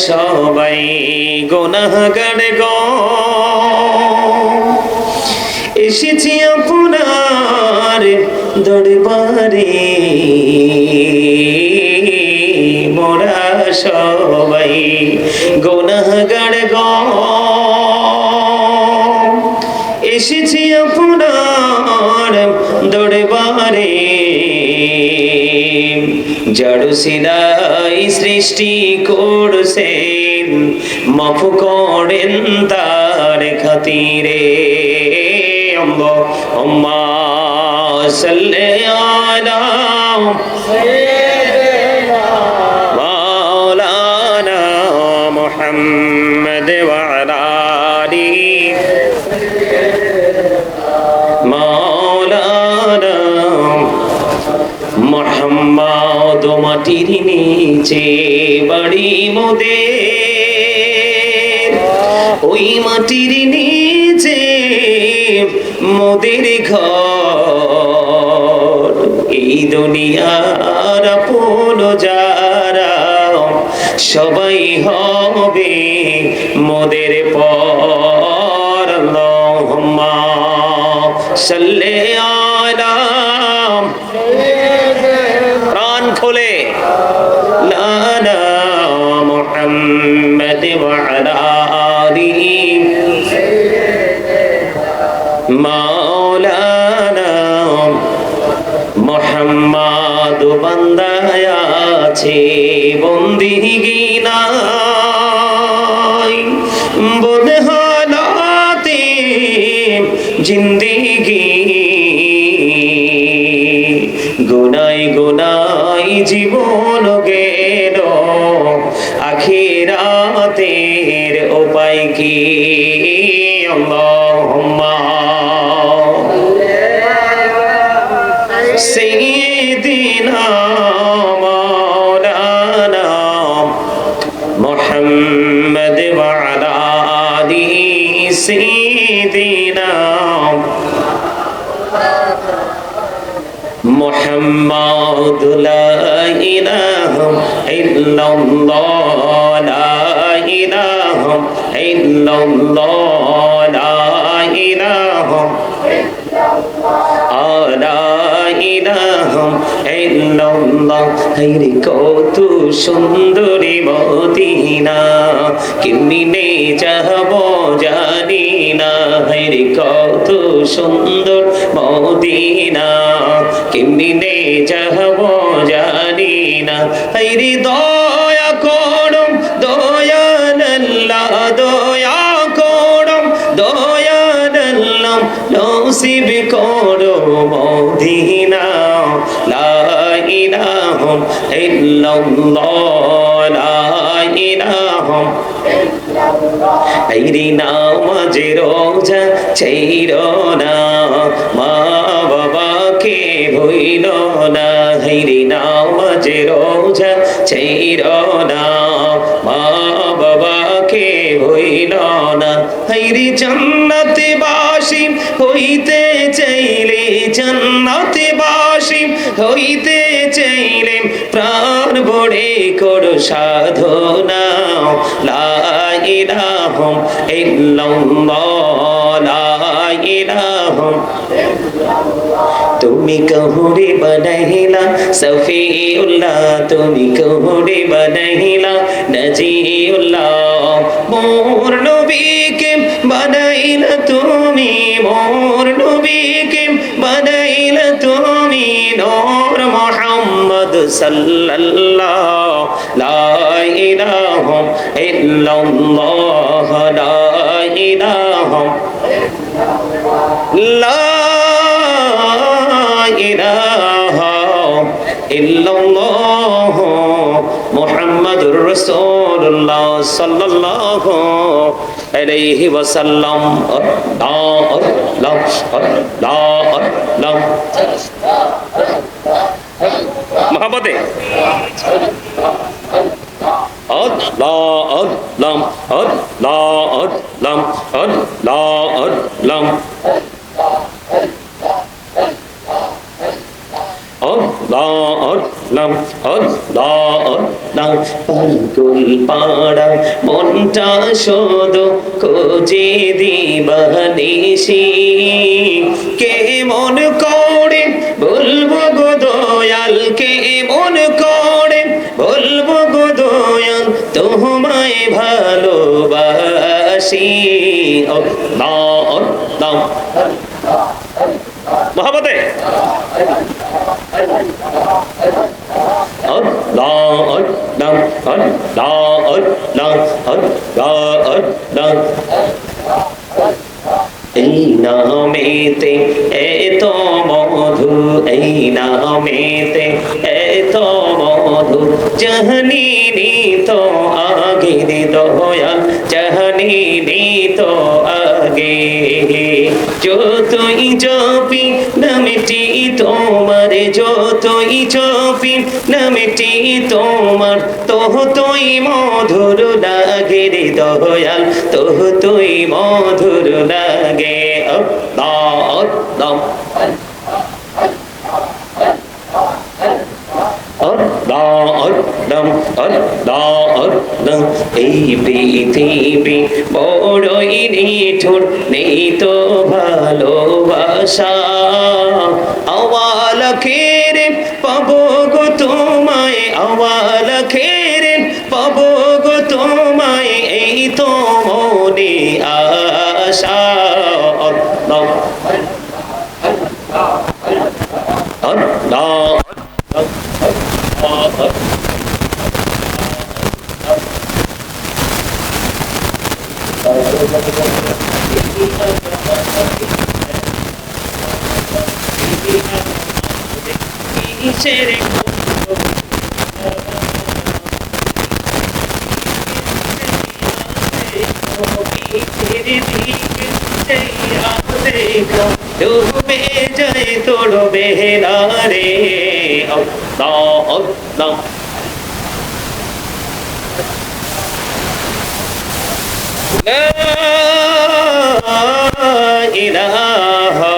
সবাই গুনাহগার গো, এসেছি আপনার দরবারে, মোরা সবাই গুনাহগার গো, এসেছি আপনার দরবারে। জড় সিলাই সৃষ্টি করছেন, মাফ করেন তার খাতিরে। আল্লাহুম্মা সাল্লি আলা সাইয়্যিদিনা মাওলানা মুহাম্মদ ওয়া আলা আলিহি মাওলানা মুহাম্মদ। মাটির নিচে বাড়ি মোদের, ওই মাটির নিচে মোদের ঘর। এই দুনিয়ার আপন যারা সবাই হবে মোদের পর। আল্লাহুম্মা সাল্লি আলা, প্রাণ খোলে লানা মুহাম্মদ ওয়া আলা আলিহি মাওলানা মুহাম্মদ। বান্দায় আছে বন্দিগিনাই, বদহালাতে জিন্দেগি, গুনাই গুনাই জীবন গেল, আখিরাতের উপায় কি? আল্লাহুম্মা সাইয়্যিদিনা মাওলানা মুহাম্মদ ওয়া আলা আলিহি সাইয়্যিদিনা মুহাম্মদ। লা ইলাহা ইল্লাল্লাহ, লা ইলাহা ইল্লাল্লাহ, লা ইলাহা ইল্লাল্লাহ। হায়রে কত সুন্দরী মদিনা, কেমনে যাব জানি না। হায়রে কত সুন্দর মদিনা, কেমনে যাব জানি না। হায়রে দয়া করো দয়াল আল্লাহ, দয়া করো দয়াল আল্লাহ, নসিব করো মদিনা। লা ইলাহা ইল্লাল্লাহ, লা ইলাহা ইল্লাল্লাহ। হায়রে নামাজ রোজা ছাইরো না, মা বাবাকে ভুইলো না। হায়রে নামাজ রোজা ছাইরো না, মা বাবাকে ভুইলো না। হায়রে জান্নাতে বাসী হইতে চাইলে, জান্নাতে বাসী হইতে চাইলে প্রাণ ভরে করো সাধনা। লা ইলাহা ইল্লাল্লাহ, লা ইলাহা ইল্লাল্লাহ। তুমি কহুরে বানাইলা সফিউল্লাহ, তুমি কহুরে বানাইলা নজিউল্লাহ। মোর নবীকে বানাইলা তুমি, মোর নবীকে বানাইলা তুমি নূর মুহাম্মদ সাল্লাল্লাহ। লা ইলাহা ইল্লাল্লাহ, লা ইলাহা লা ইলাহা ইল্লাল্লাহ মুহাম্মাদুর রাসূলুল্লাহ সাল্লাল্লাহু আলাইহি ওয়াসাল্লাম। আল্লাহ আল্লাহ আল্লাহ আল্লাহ মহব্বতে আল্লাহ আল্লাহ আল্লাহ আল্লাহ আল্লাহ আল্লাহ Allah Allah Allah লাম পাগল পাড়া মনটা শোধ খোঁজে দিবানিশি কেমন করে বলবো গো দয়াল কেমন করে বলবো গো দয়াল তোমায় ভালোবাসি আল্লাহ আল্লাহ মহাবতে আল্লাহ আল্লাহ আল্লাহ আল্লাহ আল্লাহ আল্লাহ এই নামেতে এত মধু এই নামেতে এত মধু জাহানিনি তো আগে দয়াল জাহানিনি তো আগে যতই জপি নামটি তোমার যতই জপি নামটি তোমার তোই মধুর লাগে রে দয়াল তোই মধুর লাগে আল্লাহ আল্লাহ এই পৃথিবী বড়ই নিঠুর নেই তো ভালোবাসা আওয়াল খেরে পাবো গো তোমায় আওয়াল খেরে পাবো গো তোমায় এই তো মনে আশা আল্লাহ আল্লাহ ডুবে যায় তোর বেহলা রে আল্লাহ আল্লাহ লা ইলাহা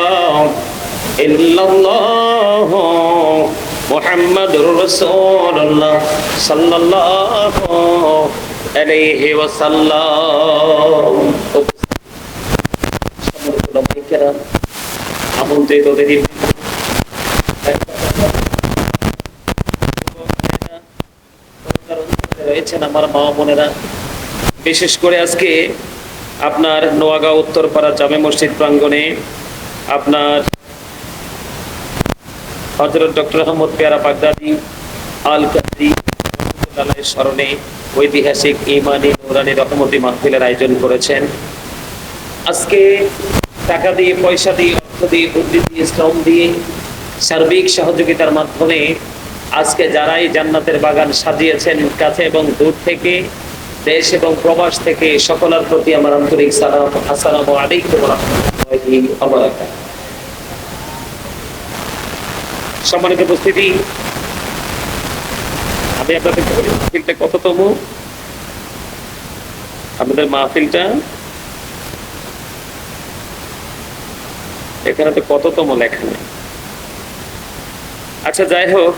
ইল্লাল্লাহ মুহাম্মাদুর রাসূলুল্লাহ সাল্লাল্লাহু আলাইহি ওয়াসাল্লাম আমন্ত্রিত অতিথি রয়েছেন আমার মা বোনেরা বিশেষ করে আজকে আপনার নোয়াগাঁও উত্তরপাড়া জামে মসজিদ প্রাঙ্গণে আপনার হযরত ডক্টর আহমদ পেয়ারা বাগদাদি আল কাদরি রাহমাতুল্লাহির স্মরণে ঐতিহাসিক ঈমানী নুরানী রহমতি মাহফিলের আয়োজন করেছেন। আজকে টাকা দিয়ে পয়সা দিয়ে অর্থ দিয়ে বুদ্ধি দিয়ে শ্রম দিয়ে সার্বিক সহযোগিতার মাধ্যমে আজকে যারাই জান্নাতের বাগান সাজিয়েছেন কাছে এবং দূর থেকে দেশ এবং প্রবাস থেকে সকলের প্রতি আমার আন্তরিক সালাম আসসালামু আলাইকুম ওয়া রাহমাতুল্লাহি ওয়া বারাকাতুহু। সম্মানিত উপস্থিতি, আমি আপনাদের মাহফিলটা কততম আপনাদের মাহফিলটা এখানে তো কততম লেখা নেই। আচ্ছা যাই হোক,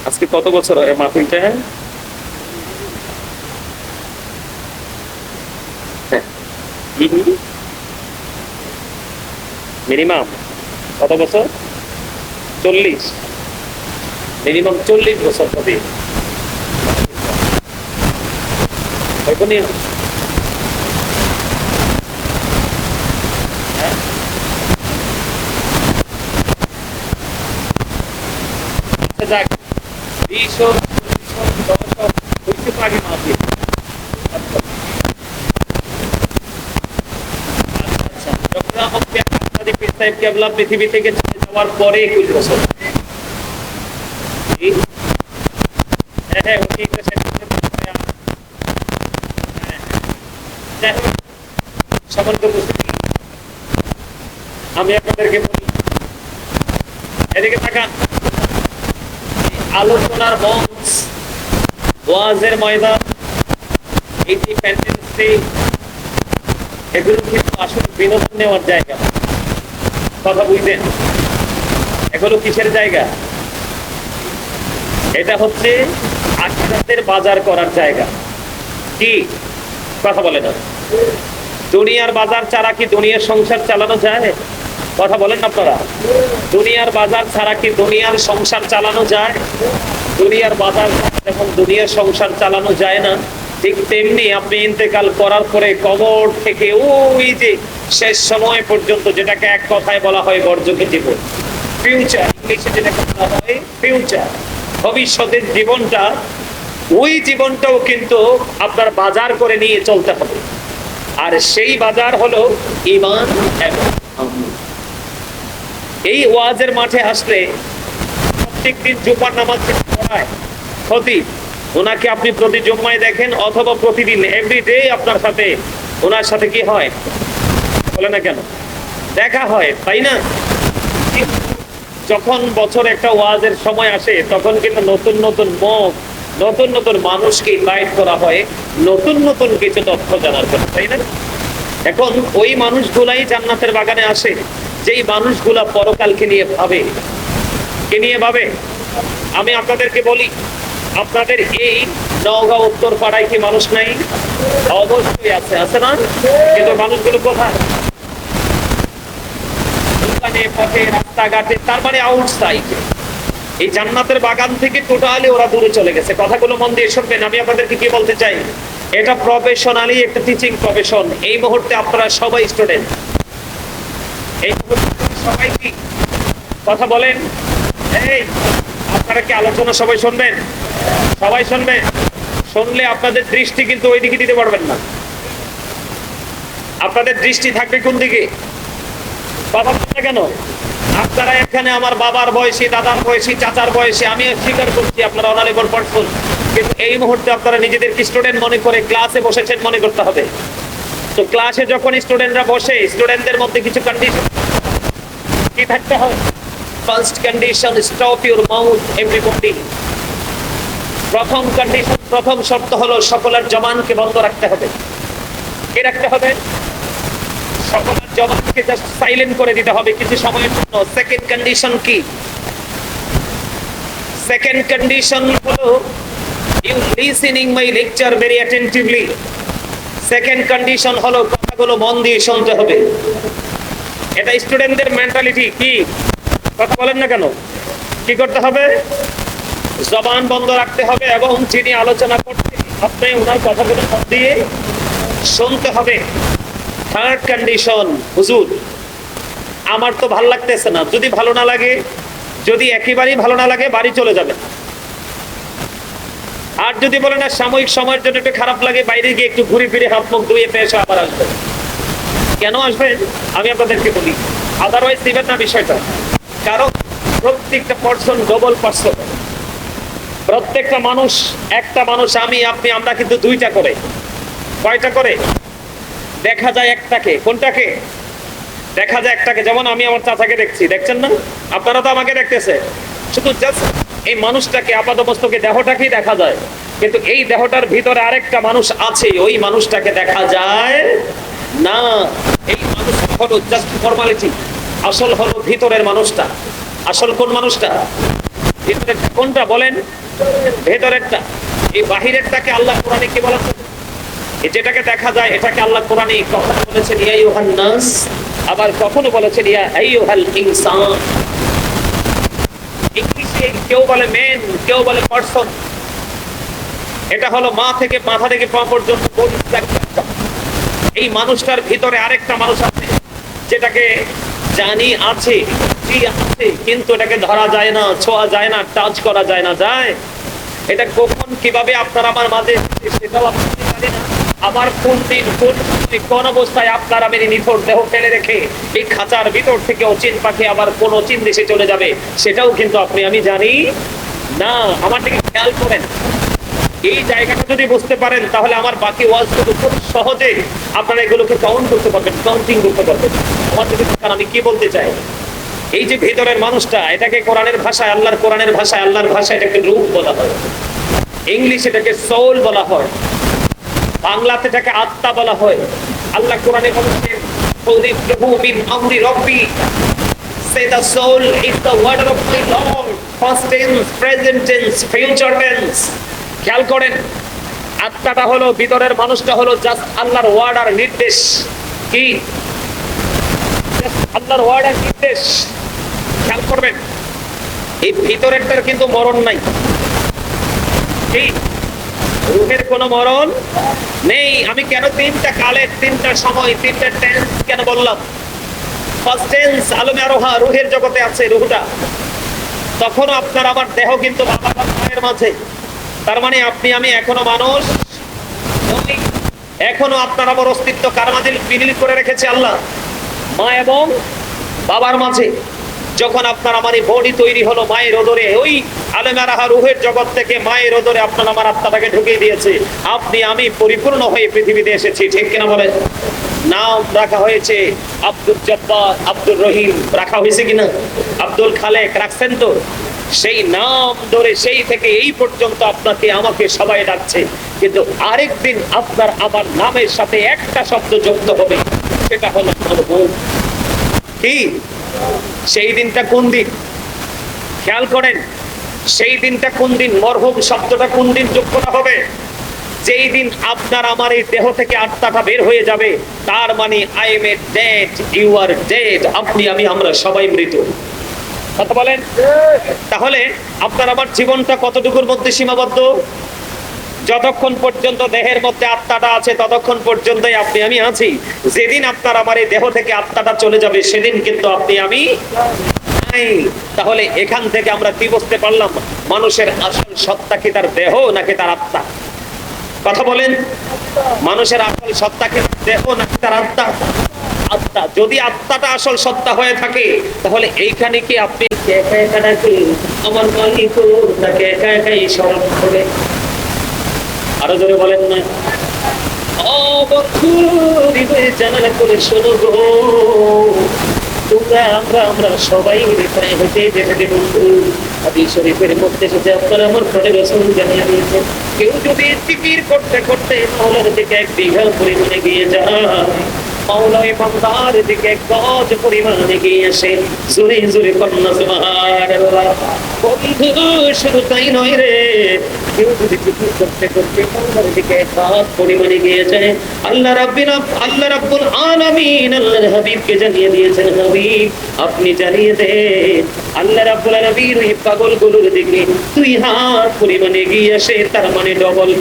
আজকে কত বছর হয় মাহফিলটা? মিনিমাম কত বছর? 40। মিনিমাম 40 বছর হবে। যাক 20 আগে মাহফিল। পৃথিবী থেকে চলে যাওয়ার পরে 21 বছর। আমি আপনাদেরকে বলি, এদিকে তাকান, আলোচনার মঞ্চ, ওয়াজের ময়দান, এগুলো কিন্তু আসলে বিনোদন নেওয়ার জায়গা। কথা বুঝলেন? এগুলো কিসের জায়গা? এটা হচ্ছে আখিরাতের বাজার করার জায়গা। কি কথা বলে না? দুনিয়ার বাজার ছাড়া কি দুনিয়ার সংসার চালানো যায়? কথা বলেন আপনারা। দুনিয়ার বাজার ছাড়া কি দুনিয়ার সংসার চালানো যায়? দুনিয়ার বাজার যখন দুনিয়ার সংসার চালানো যায় না, ঠিক তেমনি আপনি ইন্তেকাল করার পরে কবর থেকে ওই যে শেষ সময় পর্যন্ত, যেটাকে এক কথায় বলা হয় বর্জকে জীবন, ফিউচার, ইংলিশে যেটাকে বলা হয় ফিউচার, ভবিষ্যতের জীবনটা, ওই জীবনটাও কিন্তু আপনার বাজার করে নিয়ে চলতে হবে। আর সেই বাজার হলো ঈমান এবং আমল। এই ওয়াজের মাঠে আসলে প্রত্যেকদিন জুমার নামাজ পড়ায় খতিব, ওনাকে আপনি প্রতি জুম্মায় দেখেন অথবা প্রতিদিন এভরিডে আপনার সাথে ওনার সাথে কি হয় বলে না কেন, দেখা হয়, তাই না? যখন বছর একটা ওয়াজের সময় আসে তখন কিন্তু নতুন নতুন মুখ, নতুন নতুন মানুষকে ইনভাইট করা হয় নতুন নতুন কিছু তথ্য জানার জন্য, তাই না? এখন ওই মানুষগুলাই জান্নাতের বাগানে আসে যেই মানুষগুলা পরকালকে নিয়ে ভাবে। কে নিয়ে ভাবে? আমি আপনাদেরকে বলি, আপনাদের এই নওগাঁ উত্তর পাড়ায় কি মানুষ নাই? অবশ্যই আছে, আছে না? কিন্তু মানুষগুলো কোথায়? দোকানে, পথে, রাস্তাঘাটে, তার মানে আউটসাইড। এই জান্নাতের বাগান থেকে টোটালি ওরা দূরে চলে গেছে। কথাগুলো মন দিয়ে শুনবেন। আমি আপনাদেরকে কি বলতে চাই, এটা প্রফেশনালি একটা টিচিং প্রফেশন। এই মুহূর্তে আপনারা সবাই স্টুডেন্ট। এই মুহূর্তে সবাই কি কথা বলেন? এই আপনারা কি আলোচনা সবাই শুনবেন? সবাই শুনবেন। শুনলে আপনাদের দৃষ্টি কিন্তু ওই দিকে দিতে পারবেন না। আপনাদের দৃষ্টি থাকবে কোন দিকে? কথা বলেন না কেন? আপনারা এখানে আমার বাবার বয়সী, দাদার বয়সী, চাচার বয়সী, আমি স্বীকার করছি আপনারা অনারেবল পারসন, কিন্তু এই মুহূর্তে আপনারা নিজেদেরকে স্টুডেন্ট মনে করে ক্লাসে বসেছেন মনে করতে হবে। তো ক্লাসে যখন স্টুডেন্টরা বসে, স্টুডেন্টদের মধ্যে কিছু কন্ডিশন কি থাকতে হয়? First condition, stop your mouth everybody. প্রথম কন্ডিশন, প্রথম শর্ত হলো সকলের জবানকে বন্ধ রাখতে হবে। কি রাখতে হবে? সকলের জবানকে জাস্ট সাইলেন্ট করে দিতে হবে কিছু সময়ের জন্য। সেকেন্ড কন্ডিশন কি? সেকেন্ড কন্ডিশন হলো you listening my lecture very attentively. Second condition হলো কথাগুলো মন দিয়ে শুনতে হবে। এটা স্টুডেন্টদের মেন্টালিটি। কি কথা বলেন না কেন? কি করতে হবে? জবান বন্ধ রাখতে হবে এবং যিনি আলোচনা করছেন আপনি ওনার কথাগুলো মন দিয়ে শুনতে হবে। থার্ড কন্ডিশন, হুজুর আমার তো ভালো লাগতেছে না। যদি ভালো না লাগে, যদি একেবারেই ভালো না লাগে, বাড়ি চলে যাবে। আর যদি বলে না সাময়িক সময়ের জন্য একটু খারাপ লাগে, বাইরে গিয়ে একটু ঘুরে ফিরে হাত মুখ ধুয়ে এসে আবার আসবে। কেন আসবেন আমি আপনাদেরকে বলি, আদারওয়াইজ দিবেন না বিষয়টা। কারণ প্রত্যেকটা পার্সন ডবল পার্সন। প্রত্যেকটা মানুষ, একটা মানুষ আমি আপনি, আমরা কিন্তু দুইটা করে। কয়টা করে? দেখা যায় একটাকে। কোনটাকে দেখা যায়? একটাকে। যেমন আমি আমার চাচাকে দেখছি, দেখছেন না? আপনারা তো আমাকে দেখতেছে। শুধু জাস্ট এই মানুষটাকে, আপাতমস্তকে দেহটাকেই দেখা যায়, কিন্তু এই দেহটার ভিতরে আরেকটা মানুষ আছে, ওই মানুষটাকে দেখা যায় না। এই মানুষটা হলো জাস্ট ফর্মালিটি, আসল হলো ভিতরের মানুষটা। আসল কোন মানুষটা? ভিতরের কোনটা বলেন? ভেতরেরটা। এই বাহিরেরটাকে আল্লাহ কোরআনে কি বলেছেন? যেটাকে দেখা যায় এটাকে আল্লাহ কোরআনে কখনো বলেছেন ইয়া আইয়ুহান নাস, আবার কখনো বলেছেন ইয়া আইয়ুহাল ইনসান। ইংলিশে কেউ বলে মেন, কেউ বলে পারসন। এটা হলো মাথা থেকে পা পর্যন্ত। এই মানুষটার ভিতরে আরেকটা মানুষ আছে, যেটাকে জানি আছে, কিন্তু এটাকে ধরা যায় না, ছোঁয়া যায় না, টাচ করা যায় না। যায় এটা কখন কিভাবে আপনার আমার মাঝে, সেটাও আপনি জানি না। আমার কোন দিন কোন অবস্থায় আপনার আমি নিথর দেহ ফেলে রেখে এই খাঁচার ভিতর থেকে অচিন পাখি আবার কোন অচিন দেশে চলে যাবে, সেটাও কিন্তু আপনি আমি জানি না। আমার দিকে খেয়াল করেন। এই জায়গাটা যদি বুঝতে পারেন তাহলে আমার বাকি ওয়াজগুলো খুব সহজে আপনারা এগুলোকে কাউন্ট করতে পারবেন, কাউন্টিং করতে পারবেন। আমার যদি আমি কি বলতে চাই, এই যে ভেতরের মানুষটা, এটাকে কোরআনের ভাষায়, আল্লাহর কোরআনের ভাষায়, আল্লাহর ভাষায় এটাকে রূহ বলা হয়। ইংলিশ এটাকে সোল বলা হয়। বাংলাতে এটাকে আত্মা বলা হয়। আল্লাহ কোরআনে বলেছেন say the soul is the word of my Lord, past tense, present tense, future tense. খেয়াল করেন, আত্মাটা হলো, ভিতরের মানুষটা হলো জাস্ট আল্লাহর ওয়ার্ড আর নির্দেশ। কি? আল্লাহর ওয়ার্ড আর নির্দেশ। খেয়াল করবেন, এই ভিতরেরটার কিন্তু মরণ নাই। কি? রূহের কোনো মরণ নেই। আমি কেন তিনটা কালের, তিনটা সময়, তিনটা টেন্স কেন বললাম? ফার্স্ট টেন্স আলমে আরোহা, রূহের জগতে আছে রূহটা। তখনও আপনার আমার দেহ কিন্তু বাবা মায়ের মাঝে। তার মানে আপনি আমি এখনো মানুষ, এখনো আপনার আমার অস্তিত্ব কার মাঝে বিলীন করে রেখেছে আল্লাহ? মা এবং বাবার মাঝে। যখন আপনার আমার এই বডি তৈরি হলো মায়ের ওদরে, ওই আলেমে আরোহা রূহের জগৎ থেকে মায়ের ওদরে আপনার আমার আত্মাটাকে ঢুকিয়ে দিয়েছে। আপনি আমি পরিপূর্ণ হয়ে পৃথিবীতে এসেছি, ঠিক কিনা বলেন? নাম রাখা হয়েছে আব্দুল জব্বার, আব্দুর রহিম রাখা হয়েছে কিনা? আব্দুল খালেক রাখছেন তো? সেই নাম ধরে সেই থেকে এই পর্যন্ত আপনাকে আমাকে সবাই ডাকছে। কিন্তু আরেকদিন আপনার আমার নামের সাথে একটা শব্দ যুক্ত হবে, সেটা হলো মরহুম। কি? সেই দিনটা কোন দিন? খেয়াল করেন, সেই দিনটা কোন দিন? মরহুম শব্দটা কোন দিন যোগ করা হবে? যেই দিন আপনার আমার এই দেহ থেকে আত্মাটা বের হয়ে যাবে। তার মানে I am a dead, you are dead. আপনি আমি আমরা সবাই মৃত। কথা বলেন। তাহলে আপনার আমার জীবনটা কতটুকুর মধ্যে সীমাবদ্ধ? যতক্ষণ পর্যন্ত দেহের মধ্যে আত্মাটা আছে ততক্ষণ পর্যন্তই আপনি আমি আছি। যেদিন আপনার আমার এই দেহ থেকে আত্মাটা চলে যাবে সেদিন কিন্তু আপনি আমি নাই। তাহলে এখান থেকে আমরা কি বুঝতে পারলাম? মানুষের আসল সত্তা কি তার দেহ নাকি তার আত্মা? কথা বলেন। মানুষের আসল সত্তা কি দেহ নাকি তার আত্মা? আত্মা। যদি আত্মাটা আসল সত্তা হয়ে থাকে তাহলে এইখানে কি আপনি একা একা নাকি আমার মালিক তাকে একা একাই স্মরণ করে? আরো জোরে বলেন না। ও বন্ধু, হৃদয়ে জানালা করে শোনো গো, তোমরা আমরা সবাই রেখায় হেঁটে যেতে বন্ধু। হাদিস শরীফের মধ্যে এসেছে, আপনারা আমার ঘরে রাসূল জানিয়ে দিয়েছেন, কেউ যদি জিকির করতে করতে মাওলার দিকে এক বিঘা পরিমাণে গিয়ে যায়, মাওলা বান্দার দিকে এক গজ পরিমাণে গিয়ে আসে, জোরে জোরে কন্যা সুবহানাল্লাহ। বন্ধু শুধু তাই নয় রে, কেউ যদি জিকির করতে করতে মাওলার দিকে এক গজ পরিমাণে গিয়ে যায়, আল্লাহ রাব্বুল আলামিন আল্লাহর হাবিবকে জানিয়ে দিয়েছেন, হাবিব আপনি জানিয়ে দেন আল্লাহ রাব্বুল আলামিন ওই পাগলগুলোর দিকে 2 হাত পরিমাণে গিয়ে আসে, তার মানে ডবল।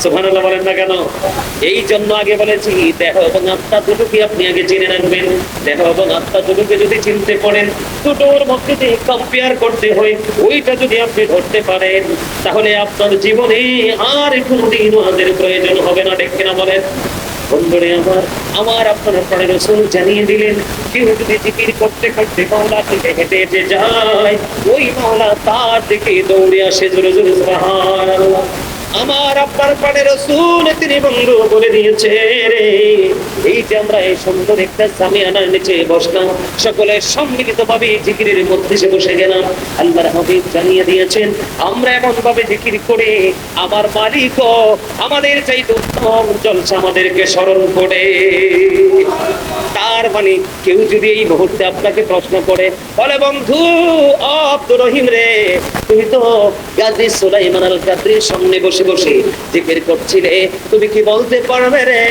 সুবহানাল্লাহ বলেন না কেন? এই জন্য আগে বলেছি দেহ এবং আত্মা দুটোকে আপনি আগে জেনে রাখবেন। দেহ এবং আত্মা দুটোকে যদি চিনতে পারেন, দুটোর মধ্যে যে কম্পেয়ার করতে হয় ওইটা যদি আপনি ধরতে পারেন, তাহলে আপনার জীবনে আর কোনোদিন ওয়াজের প্রয়োজন হবে না, ঠিক কিনা বলেন? বন্ধুরে আমার আপনার পরে রাসূল জানিয়ে দিলেন, কেউ যদি জিকির করতে করতে মাওলার দিকে হেঁটে হেঁটে যায়, ওই মাওলা তার দিকে দৌড়ে আসে, জোরে জোরে সুবহানাল্লাহ। আমার আপনার পরে রাসূল তিনি বন্ধু বলে দিয়েছে রে, এই যে আমরা এই সুন্দর একটা জামিয়ানার নিচে বসলাম, সকলে সম্মিলিত ভাবে জিকিরের মধ্যে বসে গেলাম, আল্লাহর হাবিব জানিয়ে দিয়েছেন আমরা এমন ভাবে জিকির করে আমার মালিক আমাদের চাইতে উত্তম জলসা আমাদেরকে স্মরণ করে। তার মানে কেউ যদি এই মুহূর্তে আপনাকে প্রশ্ন করে বলে, বন্ধু আব্দুর রহিম রে, তুমি তো গাজী সুলাইমান আল কাদরির সামনে বসে বসে জিকির করছিলে, তুমি কি বলতে পারবে রে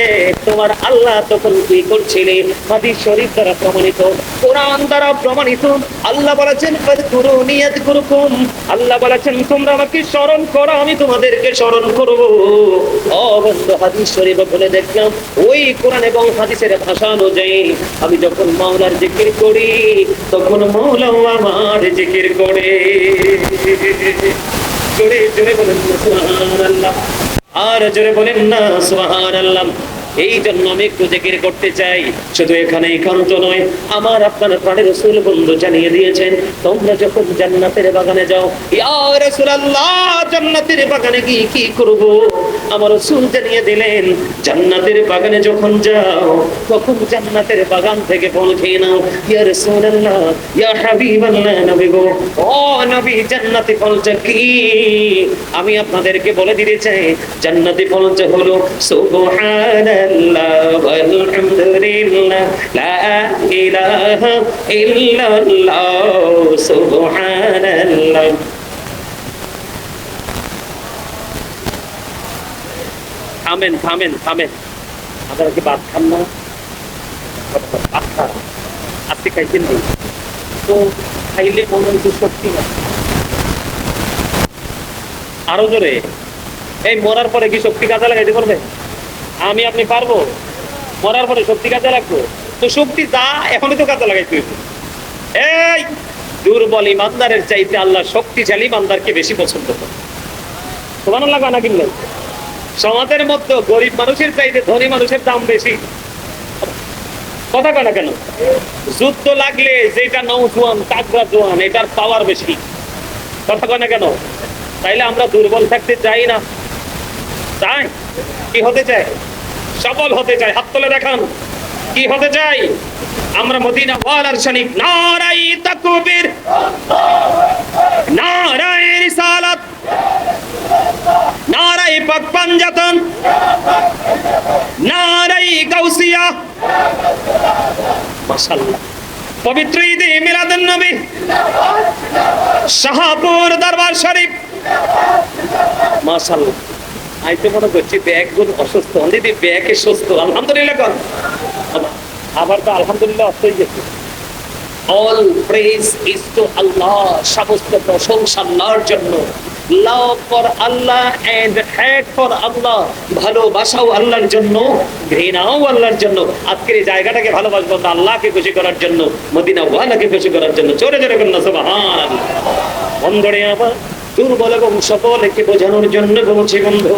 তোমার আল্লাহ তখন কি করছিলে? হাদিস শরীফ দ্বারা প্রমাণিত, কোরআন দ্বারা প্রমাণিত। আল্লাহ বলেছেন ফাযকুরুনি আযকুরুকুম, আল্লাহ বলেছেন তোমরা আমাকে স্মরণ করো, আমি তোমাদেরকে স্মরণ করব। ও বন্ধু, হাদিস শরীফ বলে দেখলাম ওই কোরআন এবং হাদিসের ভাষা অনুযায়ী আমি যখন মাওলার জিকির করি তখন মাওলাও আমার জিকির করে। জোরে জোরে বলেন সুবহানাল্লাহ, আর জোরে বলেন না সুবহানাল্লাহ। এই জন্য আমি একটু জিকির করতে চাই। শুধু এখানে একান্ত নয়, আমার আপনার প্রাণের রাসূল বন্ধু জানিয়ে দিয়েছেন, তোমরা যখন জান্নাতের বাগানে যাও, ইয়া রাসূলুল্লাহ জান্নাতের বাগানে গিয়ে কি করব? আমার রাসূল জানিয়ে দিলেন, জান্নাতের বাগানে যখন যাও তখন জান্নাতের বাগান থেকে ফল খেয়ে নাও। ইয়া রাসূলুল্লাহ, ইয়া হাবিবাল্লাহ, নবী গো, ও নবী, জান্নাতি ফলটা কি? আমি আপনাদেরকে বলে দিতে চাই, জান্নাতি ফলটা হলো সুবহানাল্লাহ walhamdulillah la ilaha illallah subhanallah। থামেন থামেন থামেন, আপনারা কি ভাত খান না? ভাত খান, আজকে খাইছেন নি? তো খাইলে মনে হইতো শক্তি না। আরো জোরে, এই মরার পরে কি শক্তি কাজে লাগাইতে পারবে? আমি আপনি পারবো? মরার পরে শক্তি কাজে লাগবো? তো শক্তি যা এখনই তো কাজে লাগাইতে হইবে। এই দুর্বল ইমানদারের চাইতে আল্লাহ শক্তিশালী ইমানদারকে বেশি পছন্দ করে। সুবহানাল্লাহ না কিনলেন? সমাজের মধ্যে গরিব মানুষের চাইতে ধনী মানুষের দাম বেশি। কথা কয় না কেন? যুদ্ধ লাগলে যেটা নৌজোয়ান তাগড়া জোয়ান এটার পাওয়ার বেশি। কথা কয় না কেন? তাইলে আমরা দুর্বল থাকতে চাই না? চাই? কি হতে চাই? সবল হতে চাই। হাত তুলে দেখান কি হতে চাই? আমরা মদিনা ওয়ালার শরীফ নারাই তাকবীর, নারাই রিসালাত, নারাই পাক পাঞ্জাতন, নারাই গাউসিয়া। মাশাআল্লাহ। পবিত্র ঈদে মিলাদুন নবী, শাহপুর দরবার শরীফ। মাশাআল্লাহ। আইতে মনে করছি ব্যাগগুলো অসুস্থ, অলরেডি ব্যাগে সুস্থ। আলহামদুলিল্লাহ কর। আবার তো আলহামদুলিল্লাহ অর্থ হয়ে গেছে। All praise is to Allah, সমস্ত প্রশংসা আল্লাহর জন্য। Love for Allah and hate for Allah, ভালোবাসাও আল্লাহর জন্য, ঘৃণাও আল্লাহর জন্য। আজকের এই জায়গাটাকে ভালোবাসবো না, আল্লাহকে খুশি করার জন্য, মদিনা ওয়ালাকে খুশি করার জন্য। জোরে জোরে বলুন সুবহানাল্লাহ। বন্ধুরে আবার দুর্বল এবং সকলকে বোঝানোর জন্য বলছি বন্ধু,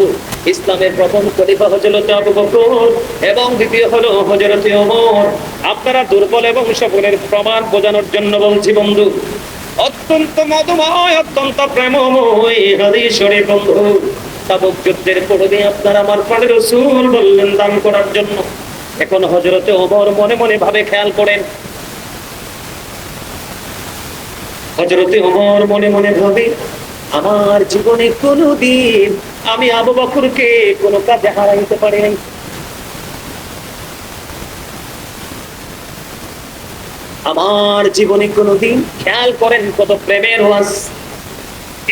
ইসলামের প্রথম খলিফা হযরত আবু বকর এবং দ্বিতীয় হলো হযরত ওমর। আপনারা দুর্বল এবং সকলের প্রমাণ বোঝানোর জন্য বলছি বন্ধু। অত্যন্ত মধুময়, অত্যন্ত প্রেমময় হাদিস শরীফ বন্ধু। তাবুক যুদ্ধের পূর্বে আপনারা আমার প্রাণের রাসূল বললেন দান করার জন্য। এখন হযরত ওমর মনে মনে ভাবে, খেয়াল করেন, হযরত ওমর মনে মনে ভাবে, আমার জীবনে কোনোদিন আমি আবু বকরকে কোনো কাজে হারাইতে পারি নাই। আমার জীবনে কোনোদিন, খেয়াল করেন কত প্রেমের ওয়াজ,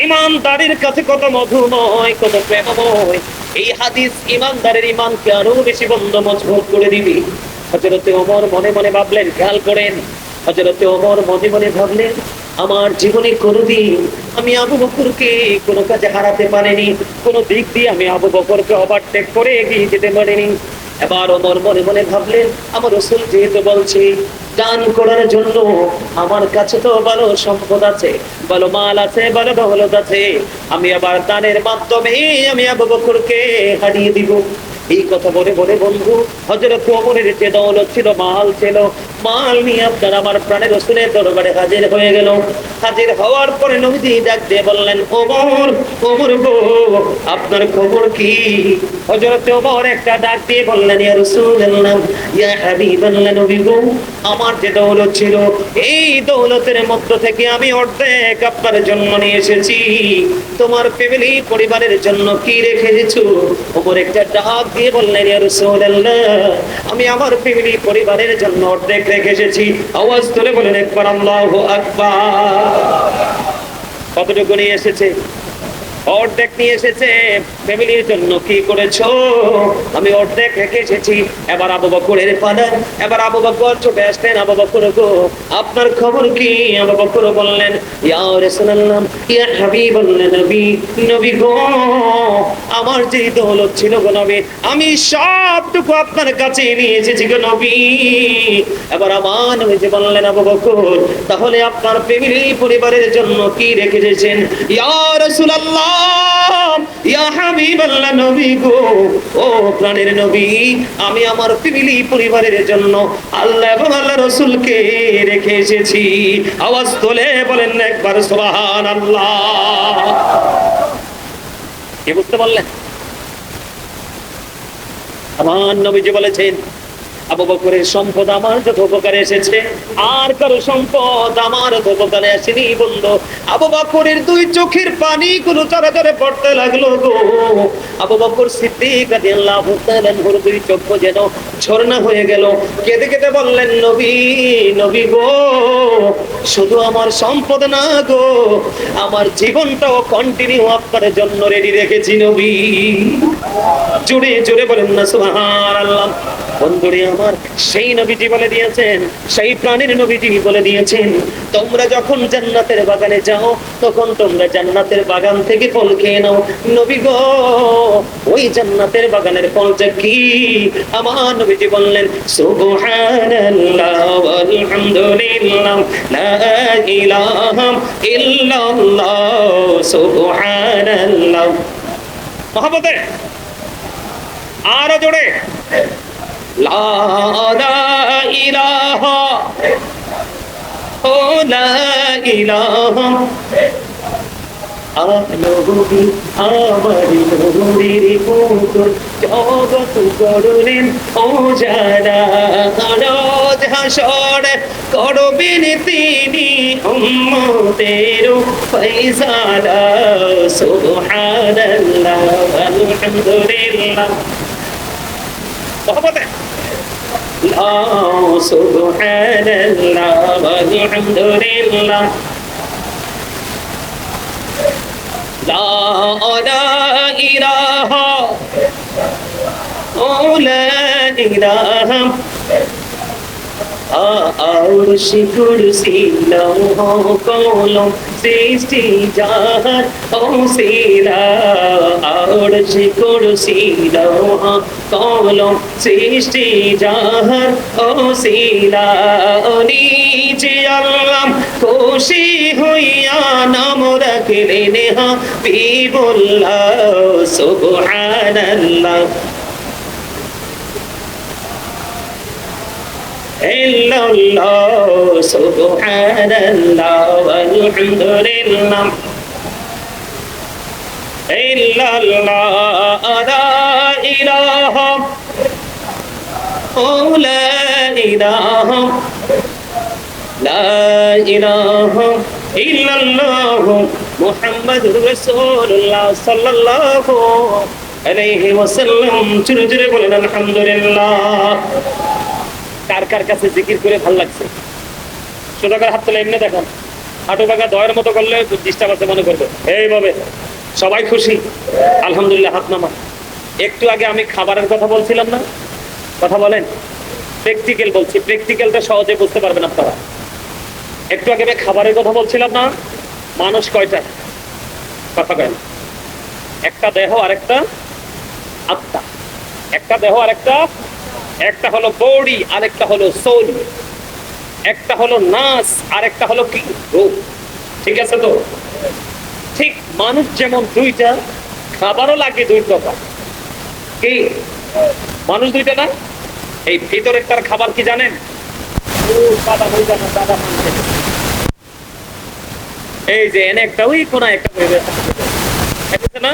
ইমানদারের কাছে কত মধুময়, কত প্রেমময়। এই হাদিস ইমানদারের ইমানকে আরো বেশি বন্ধ মজবুত করে দিবি। হযরত ওমর মনে মনে ভাবলেন, খেয়াল করেন, হযরত ওমর মনে মনে ভাবলেন, আমার জীবনে কোনোদিন আমি আবু বকরকে কোনো কাজে হারাতে পারিনি, কোনো দিক দিয়ে আমি আবু বকরকে ওভারটেক করে এগিয়ে যেতে পারিনি। এবার ওমর মনে মনে ভাবলেন, আমার রাসূল যেহেতু বলছে দান করার জন্য, আমার কাছে তো ভালো সম্পদ আছে, ভালো মাল আছে, ভালো দৌলত আছে, আমি আবার দানের মাধ্যমে আমি আবু বকরকে হারিয়ে দিব। এই কথা বলে বলে বন্ধু হযরত ওমরের যে দৌলত ছিল, মাল ছিল, মাল নিয়ে আপনার আমার প্রাণের রাসূলের দরবারে হাজির হয়ে গেল। হাজির হওয়ার পরে নবীজি ডাক দিয়ে বললেন, ওমর, ওমর গো, আপনার খবর কি? হযরত ওমর একটা ডাক দিয়ে বললেন, ইয়া রাসূলুল্লাহ, ইয়া হাবিবাল্লাহ, নবী গো, আমার যে দৌলত ছিল, এই দৌলতের মধ্য থেকে আমি অর্ধেক আপনার জন্য নিয়ে এসেছি। তোমার ফ্যামিলি পরিবারের জন্য কি রেখে এসেছো? ওমর একটা ডাক দিয়ে বললেন, ইয়া রাসূলুল্লাহ, আমি আমার ফ্যামিলি পরিবারের জন্য অর্ধেক রেখে এসেছি। আওয়াজ তুলে বলেন একবার আল্লাহু আকবার। কতটুকু নিয়ে এসেছে? অর্ধেক নিয়ে এসেছে। ফ্যামিলির জন্য কি করেছো? আমি অর্ধেক রেখে এসেছি। এবার আবু বকরের পালা। এবার আবু বকর ছুটে আসলেন, আবু বকর গো, আপনার খবর কি? আবু বকর বললেন, ইয়া রাসূলুল্লাহ, ইয়া হাবিবাল্লাহ, নবী, নবী গো, আমার যে দৌলত ছিল গো নবী, আমি সবটুকু আপনার কাছে নিয়ে এসেছি গো নবী। এবার আমার নবীজি বললেন, আবু বকর, তাহলে আপনার ফ্যামিলি পরিবারের জন্য কি রেখে এসেছেন? ইয়া রাসূলুল্লাহ, ইয়া হাবিবাল্লাহ, নবী গো, ও প্রাণের নবী, আমি আমার ফ্যামিলি পরিবারের জন্য আল্লাহ এবং আল্লাহ রাসূলকে রেখে এসেছি। আওয়াজ তুলে বলেন একবার সুবহানাল্লাহ। কি বুঝতে পারলেন? আমার নবীজি বলেছেন, আবু বকরের সম্পদ আমার যত উপকারে এসেছে, আর কারো সম্পদ আমার যত উপকারে আসেনি বন্ধু। আবু বকরের দুই চোখের পানি গুলো চড়া চড়ে পড়তে লাগলো গো। আবু বকর সিদ্দিক রাদিয়াল্লাহু তাআলা আনহুর দুই চক্ষু যেন ঝর্ণা হয়ে গেল। কেঁদে কেঁদে বললেন, নবী, নবী গো, শুধু আমার সম্পদ না গো, আমার জীবনটাও কন্টিনিউ আপনার জন্য রেডি রেখেছি নবী। জোরে জোরে বলেন না সুবহানাল্লাহ। বন্ধুরে আমার, সেই নবীজি বলে দিয়েছেন, সেই প্রাণীর নবীজি বলে দিয়েছেন, তোমরা যখন জান্নাতের বাগানে যাও তখন তোমরা জান্নাতের বাগান থেকে ফল খেয়ে নাও। নবী গো, ওই জান্নাতের বাগানের ফলটা কি? আমার নবীজি বললেন, সুবহানাল্লাহ ওয়ালহামদুলিল্লাহ লা ইলাহা ইল্লাল্লাহ সুবহানাল্লাহ। মহব্বতে আরো জোরে, লা ইলাহা ও লা ইলাহা নবী আমার নবীর পুত্র জগৎ করলেন ও যারা রোজ হাসর করবেন তিনি উম্মতের ফয়সালা সুবহানাল্লাহ আলহামদুলিল্লাহ। মহব্বতে লা সুবহানাল্লাহ আলহামদুলিল্লাহ লা ইলাহা ও লা ইলাহা আরশ কুরসি লৌহ কলম সৃষ্টি জাহান ও সিরা। আরশ কুরসি লৌহ কলম সৃষ্টি জাহান ও সিরা। নিচে আল্লাহ খুশি হইয়া নাম রাখলেন হাবিবুল্লাহ সুবহানাল্লাহ ইল্লাল্লাহ সুবহানাল্লাহ আলহামদুলিল্লাহ ইল্লাল্লাহ লা ইলাহা ও লা ইলাহা লা ইলাহা ইল্লাল্লাহ মুহাম্মাদুর রাসূলুল্লাহ সাল্লাল্লাহু আলাইহি ওয়াসাল্লাম। জোরে জোরে বলেন আলহামদুলিল্লাহ। কার কার কাছে জিকির করে ভালো লাগছে? সোজা হাত তোলা, এমনি দেখান, হাঁটু পাকা দয়ের মতো করলে ডিস্টার্ব আছে মনে করবে, এইভাবে। সবাই খুশি? আলহামদুলিল্লাহ, হাত নামা। একটু আগে আমি খাবারের কথা বলছিলাম না? কথা বলেন। প্র্যাকটিক্যাল বলছি, প্র্যাকটিক্যালটা সহজে বুঝতে পারবেন আপনারা। একটু আগে আমি খাবারের কথা বলছিলাম না? মানুষ কয়টা? কথা কয়, একটা দেহ আর একটা আত্মা। একটা দেহ আর একটা হলো বডি আর একটা হলো সোল। একটা হলো নাস আর একটা হলো কি রূহ। ঠিক আছে তো? ঠিক মানুষ যেমন দুইটা, খাবারও লাগে দুই প্রকার। কি মানুষ দুইটা না? এই ভিতরের তার খাবার কি জানেন? এই যে এনে একটা, ওই কোনা একটা না,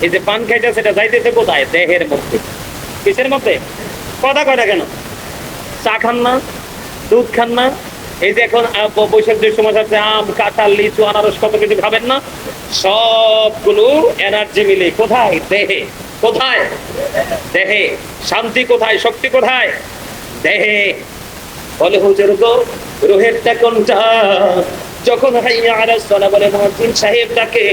এই যে পান খাইটা, সেটা যাইতেছে কোথায়? দেহের মধ্যে। কিসের মধ্যে? কথা কয়টা কেন? চা খান না, দুধ খান না? এই যে এখন বৈশাখ যে সময় আছে, আম, কাঁঠাল, লিচু, আনারস, কত কিছু খাবেন না? সবগুলো এনার্জি মিলে কোথায়? দেহে। কোথায়? দেহে। শান্তি কোথায়? শক্তি কোথায়? দেহে। বলে হুজুর গো, রুহেরটা কোনটা? যখন হাইয়া আলাস সালাহ বলে মুয়াজ্জিন সাহেব ডাকে,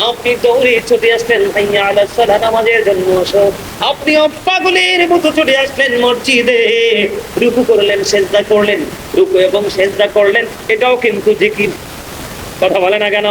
আপনি দৌড়ে ছুটে আসলেন হাইয়া আলাস সালাহ নামাজের জন্য। আপনি পাগলের মতো ছুটে আসলেন মসজিদে, রুকু করলেন, সিজদা করলেন, রুকু এবং সিজদা করলেন, এটাও কিন্তু জিকির। কথা বলে না কেন?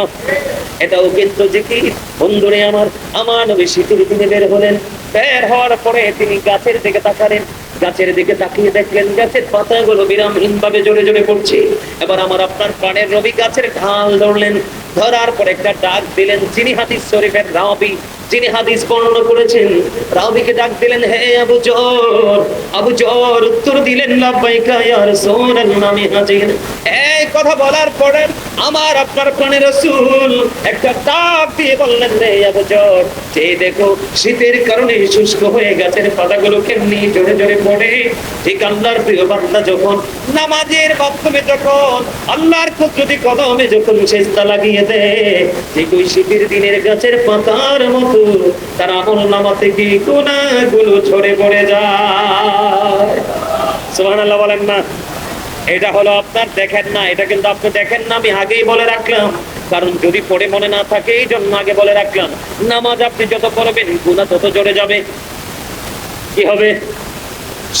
এটাও কিন্তু জিকির। বন্ধুরে আমার নবী শীতের দিনে বের হলেন। বের হওয়ার পরে তিনি গাছের দিকে তাকালেন। গাছের দিকে তাকিয়ে দেখলেন গাছের পাতাগুলো বিরামহীন ভাবে জোরে জোরে পড়ছে। এবার আমার আপনার প্রাণের নবী গাছের ঢাল ধরলেন। ধরার পর একটা ডাক দিলেন, যিনি হাদিস শরীফের রাবী, যিনি হাদিস বর্ণনা করেছেন, রাবীকে ডাক দিলেন, হে আবু জর। আবু জর উত্তর দিলেন, লাব্বাইকা ইয়া রাসূলুল্লাহ, আমি হাজির। এই কথা বলার পরে আমার আপনার প্রাণের রাসূল একটা ডাক দিয়ে বললেন, রে আবু জর, যে দেখো শীতের কারণে শুষ্ক হয়ে গাছের পাতাগুলো কেমনি জোরে জোরে পড়ে। ঠিক আল্লাহর প্রিয় বান্দা যখন নামাজের মাধ্যমে, যখন আল্লাহর কুদরতি কদমে যখন সিজদা লাগিয়ে দিয়ে দেয়, ঠিক ওই শীতের দিনের গাছের পাতার মতো তার আমল নামা থেকে গুনাহগুলো ঝরে পড়ে যায়। সুবহানাল্লাহ বলেন না। এটা হলো আপনার দেখেন না, এটা কিন্তু আপনি দেখেন না, আমি আগেই বলে রাখলাম, কারণ যদি পড়ে মনে না থাকে এই জন্য আগে বলে রাখলাম। নামাজ আপনি যত পড়বেন গুনাহ তত জড়ে যাবে। কি হবে?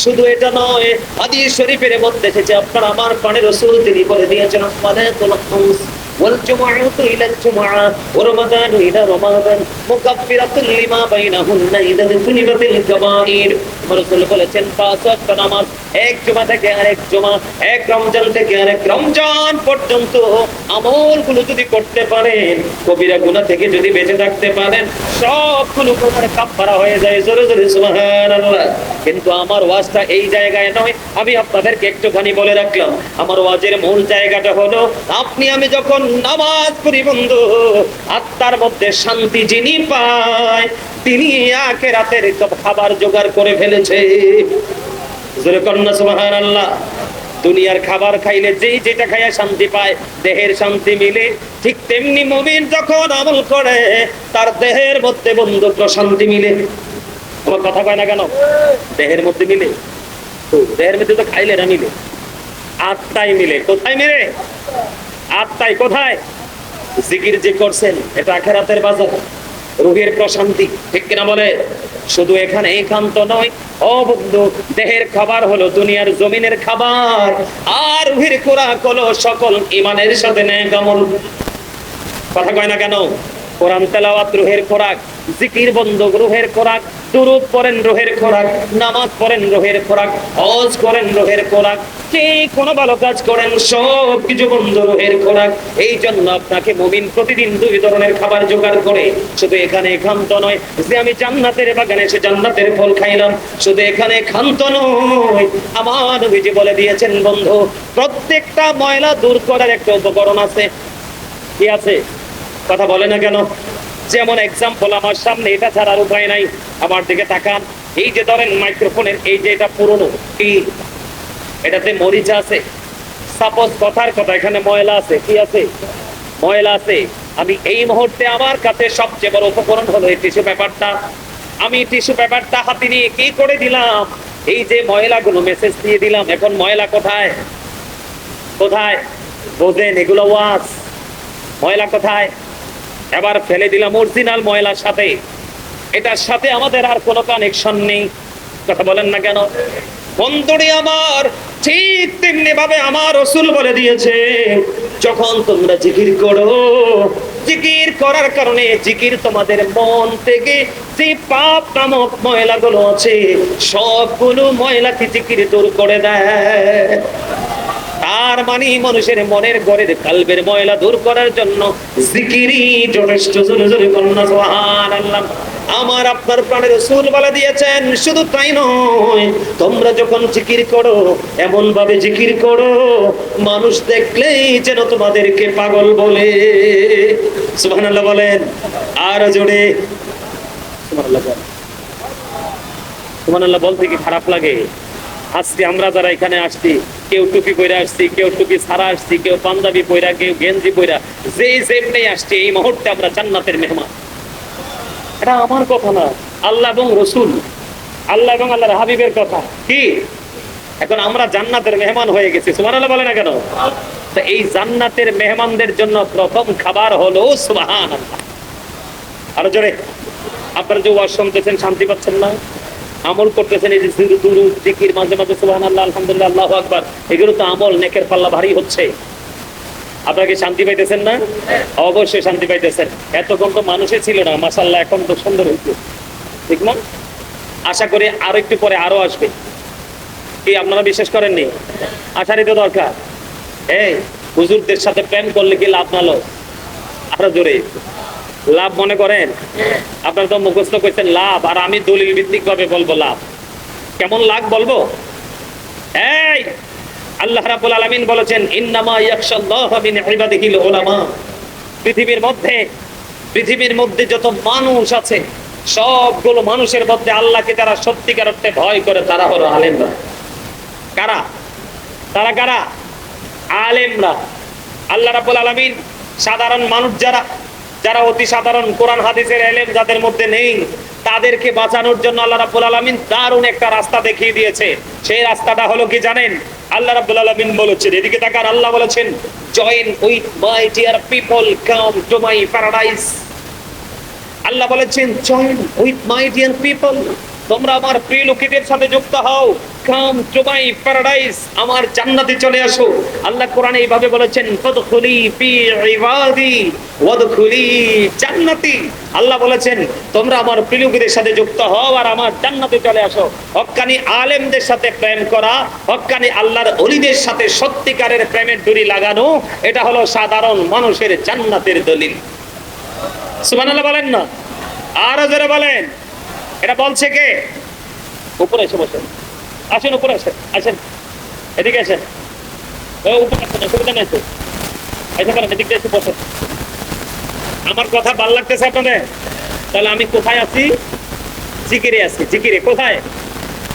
শুধু এটা নয়, হাদিস শরীফের মধ্যে এসেছে, আপনার আমার প্রাণের রাসূল তিনি বলে দিয়েছেন, সালাতুল খামস ওয়াল জুমআতু ইলা জুমআ ওয়া রমাদানু ইলা রমাদান মুকাফফিরাতুল লিমা বাইনাহুন্না ইযা তুনিবাতিল কাবাইর। রাসূল বলেছেন, পাঁচ ওয়াক্ত নামাজ এক জুমা থেকে আরেক জুমা, এক রমজান থেকে আরেক রমজান পর্যন্ত আমলগুলো যদি করতে পারেন, কবিরা গুনাহ থেকে যদি বেঁচে থাকতে পারেন, সবগুলো গুনাহের কাফারা হয়ে যায়। জোরে জোরে সুবহানাল্লাহ। কিন্তু আমার ওয়াজটা এই জায়গায় নয়, আমি আপনাদেরকে একটুখানি বলে রাখলাম। আমার ওয়াজের মূল জায়গাটা হলো, আপনি আমি যখন নামাজ পড়ি বন্ধু, আত্মার মধ্যে শান্তি যিনি পায় তিনি আখিরাতের খাবার জোগাড় করে ফেলেছে। জোরে কন্না সুবহানাল্লাহ। দুনিয়ার খাবার খাইলে যেই যেটা খাইয়া শান্তি পায়, দেহের শান্তি মিলে, ঠিক তেমনি মুমিন যখন আমল করে তার দেহের মধ্যে বন্ধু প্রশান্তি মিলে। আমার কথা কয় না কেন? দেহের মধ্যে মিলে তো, দেহের মধ্যে তো খাইলে না মিলে, আত্মায় মিলে। কোথায় মিলে? আত্মায়। কোথায়? জিকির যে করছেন এটা আখিরাতের বাজার, রুহের প্রশান্তি, ঠিক কিনা বলে? শুধু এখানে একান্ত নয় ও বন্ধু, দেহের খাবার হলো দুনিয়ার জমিনের খাবার, আর রুহের খোরাক হলো সকল ঈমানের সাথে নেক আমল। কথা কয় না কেন? কোরআন তেলাওয়াত রুহের খোরাক, জিকির বন্ধ রুহের খোরাক, দুরূদ পড়েন রুহের খোরাক, নামাজ পড়েন রুহের খোরাক, হজ করেন রুহের খোরাক, যে কোনো ভালো কাজ করেন সব কিছু বন্ধ রুহের খোরাক। এই জন্য আপনাকে মুমিন প্রতিদিন দুই ধরনের খাবার জোগাড় করে। শুধু এখানে একান্ত নয় যে আমি জান্নাতের বাগানে এসে জান্নাতের ফল খাইলাম, শুধু এখানে ক্ষান্ত নয়, আমার নবীজি বলে দিয়েছেন বন্ধু, প্রত্যেকটা ময়লা দূর করার একটা উপকরণ আছে। কি আছে? কথা বলে না কেন? যেমন এক্সাম্পল আমার সামনে, এটা ছাড়ার উপায় নাই। আমার দিকে তাকান, এই যে ধরেন মাইক্রোফোনের এই যে এটা পুরনো, কি এটাতে মরিচা আছে। সাপোজ কথার কথা এখানে ময়লা আছে। কি আছে? ময়লা আছে। আমি এই মুহূর্তে আমার কাছে সবচেয়ে বড় উপকরণ হলো এই টিস্যু পেপারটা। আমি টিস্যু পেপারটা হাতে নিয়ে কি করে দিলাম, এই যে ময়লাগুলো মেসেজ দিয়ে দিলাম। এখন ময়লা কোথায়? কোথায়? বোঝেন? এগুলো ওয়াজ। ময়লা কোথায়? এবার ফেলে দিলাম অরিজিনাল ময়লার সাথে, এটার সাথে আমাদের আর কোনো কানেকশন নেই। কথা বলেন না কেন? বন্ধুরে আমার, ঠিক তেমনি ভাবে আমার রাসূল বলে দিয়েছে, যখন তোমরা জিকির করো, জিকির করার কারণে জিকির তোমাদের মন থেকে যে পাপ নামক ময়লাগুলো আছে সবগুলো ময়লাকে জিকির দূর করে দেয়। তার মানে মানুষের মনের ঘরের কালবের ময়লা দূর করার জন্য জিকিরই যথেষ্ট। জোরে জোরে বলুন সুবহানাল্লাহ। আমার আপনার প্রাণের রাসূল বলে দিয়েছেন, শুধু তাই নয়, তোমরা যখন জিকির করো এমন ভাবে জিকির করো মানুষ দেখলেই যেন তোমাদেরকে পাগল বলে। সুবহানাল্লাহ বলেন আর জোরে সুবহানাল্লাহ বলেন। সুবহানাল্লাহ বলতে কি খারাপ লাগে? আজকে আমরা যারা এখানে আসছি, কেউ টুপি পরে আসছি, কেউ টুপি ছাড়া আসছি, কেউ পাঞ্জাবি পয়রা, কেউ গেঞ্জি পয়রা, যে যেমনি আসছে, এই মুহূর্তে আমরা জান্নাতের মেহমান। এটা আমার কথা না, আল্লাহ এবং রসুল, আল্লাহ এবং আল্লাহর হাবিবের কথা। কি এখন আমরা জান্নাতের মেহমান হয়ে গেছি? সুবহানাল্লাহ বলে না কেন? তো এই জান্নাতের মেহমানদের জন্য প্রথম খাবার হলো সুবহানাল্লাহ। আরো জোরে। আপনারা যে ওয়াজ শুনতেছেন শান্তি পাচ্ছেন না? আমল করতেছেন, এই যে দুরূদ জিকির, মাঝে মাঝে সুবহানাল্লাহ, আলহামদুলিল্লাহ, আল্লাহু আকবার, এগুলো তো আমল, নেকের পাল্লা ভারী হচ্ছে। আপনারা কি শান্তি পাইতেছেন না? অবশ্যই শান্তি পাইতেছেন। এতক্ষণ তো মানুষে ছিল না, মাশাআল্লাহ এখন তো সুন্দর হয়েছে, ঠিক না? আশা করি আরো একটু পরে আরো আসবে। কি আপনারা বিশ্বাস করেননি? আসারই তো দরকার। এই হুজুরদের সাথে প্রেম করলে কি লাভ না লস? আরো জোরে লাভ মনে করেন? আপনারা তো মুখস্থ করছেন লাভ, আর আমি দলিল ভিত্তিক ভাবে বলবো লাভ। কেমন লাভ বলবো? এই আল্লাহ রাব্বুল আলামিন বলেছেন, ইন্নামা ইয়াখশাল্লাহা মিন ইবাদিহিল উলামা। পৃথিবীর মধ্যে যত মানুষ আছে সবগুলো মানুষের মধ্যে আল্লাহকে যারা সত্যিকার অর্থে ভয় করে তারা হলো আলেমরা। কারা? তারা কারা? আলেমরা। আল্লাহ রাব্বুল আলামিন সাধারণ মানুষ যারা যারা অতি সাধারণ কোরআন হাদিসের ইলম যাদের মধ্যে নেই, তাদেরকে বাঁচানোর জন্য আল্লাহ রাব্বুল আলামিন দারুণ একটা রাস্তা দেখিয়ে দিয়েছে। সেই রাস্তাটা হলো কি জানেন? আল্লাহ রাব্বুল আলামিন বলেছেন, এদিকে তাকান, আল্লাহ বলেছেন, join with my dear people, come to my paradise. আল্লাহ বলেছেন, join with my dear people, তোমরা আমার প্রিয় লোকেদের সাথে যুক্ত হও, কাম টু মাই প্যারাডাইস, আমার জান্নাতে চলে আসো। আল্লাহ কোরআনে এইভাবে বলেছেন, ফাদখুলি ফি ইবাদি ওয়াদখুলি জান্নাতি। আল্লাহ বলেছেন, তোমরা আমার প্রিয় লোকেদের সাথে যুক্ত হও আর আমার জান্নাতে চলে আসো। হক্কানি আলেমদের সাথে প্রেম করা, হক্কানি আল্লাহর ওলিদের সাথে সত্যিকারের প্রেমের ডুরি লাগানো, এটা হলো সাধারণ মানুষের জান্নাতের দলিল। সুবহানাল্লাহ বলেন না, আরো জোরে বলেন। এটা বলছে কে? উপরে এসে বসেন, আসেন উপরে আসেন, আসেন এদিকে আসেন, উপরে আসেন, অসুবিধা নেই তো, এসে করেন, এদিকে এসে বসেন। আমার কথা ভালো লাগতেছে আপনাদের? তাহলে আমি কোথায় আছি? জিকিরে আছি। জিকিরে কোথায়?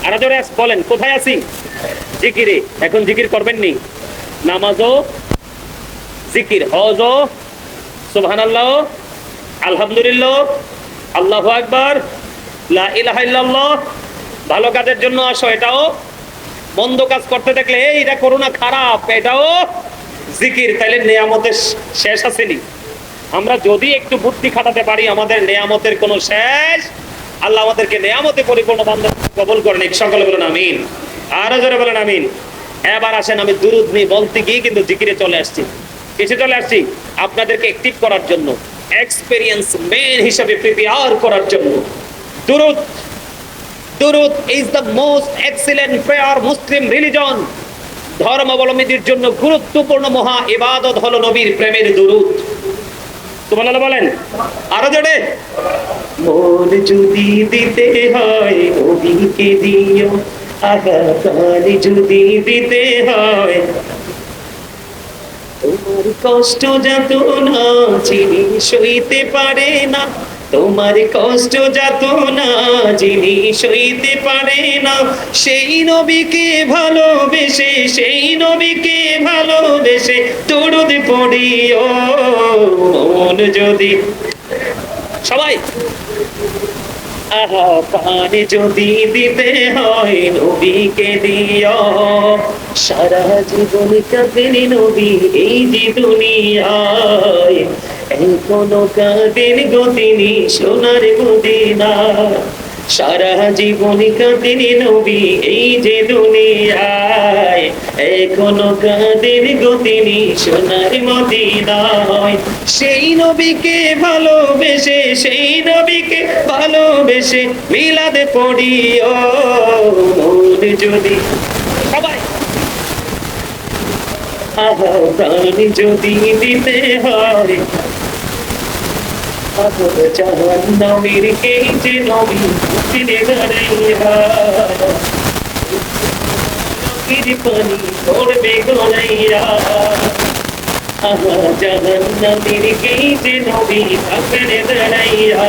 আরো জোরে বলেন, কোথায় আছি? জিকিরে। এখন জিকির করবেন নি? নামাজও জিকির, হজও, সুবহানাল্লাহ, আলহামদুলিল্লাহ, আল্লাহু আকবার, লা ইলাহা ইল্লাল্লাহ। ভালো কাজের জন্য আসো, এটাও। মন্দ কাজ করতে দেখলে এটা করো না, খারাপ, এটাও জিকির। তাইলে নেয়ামতের শেষ আসেনি। আমরা যদি একটু বুদ্ধি খাটাতে পারি, আমাদের নেয়ামতের কোনো শেষ। আল্লাহ আমাদেরকে নেয়ামতে পরিপূর্ণ বান্দা কবুল করেন, সকলে বলেন আমিন। আরো জোরে বলেন আমিন। এবার আসেন, আমি দুরূদ নিয়ে বলতে গিয়ে কিন্তু জিকিরে চলে আসছি। কিসে চলে আসছি? আপনাদেরকে অ্যাক্টিভ করার জন্য, এক্সপেরিয়েন্স মেন হিসেবে প্রিপেয়ার করার জন্য। দুরূদ, দুরূদ is the most excellent prayer Muslim religion. ধর্মাবলম্বীদের জন্য গুরুত্বপূর্ণ মহা ইবাদত হলো নবীর প্রেমের দুরূদ। সুবহানাল্লাহ বলেন, আরো জোরে। মন যদি দিতে হয় নবীকে দিও, আহা প্রাণ যদি দিতে হয়, তোমার কষ্ট যাতনা যিনি সইতে পারে না, তোমার কষ্ট যাতনা যিনি সইতে পারে না, সেই নবীকে ভালোবেসে, সেই নবীকে ভালোবেসে দরুদ পড়িও। মন যদি, সবাই, আহা প্রাণ যদি দিতে হয় নবীকে দিও, সারা জীবন কাঁদেন নবী এই যে দুনিয়ায়, এখনো কাঁদেন গো তিনি সোনার মদিনা। সারা জীবন কাঁদেন নবী এই যে দুনিয়ায়, এখনো কাঁদেন গো তিনি সোনার মদিনায়। সেই নবীকে ভালোবেসে, সেই নবীকে ভালোবেসে মিলাদ পড়িও। মন যদি, সবাই, আহা প্রাণ যদি দিতে হয়, আহর জাহান্নামের কে যে নবী ফিরে দাঁড়াইয়া, নবীর পানি পড়বে গড়াইয়া, আহা জাহান্নামের কে যে নবী ফিরে দাঁড়াইয়া,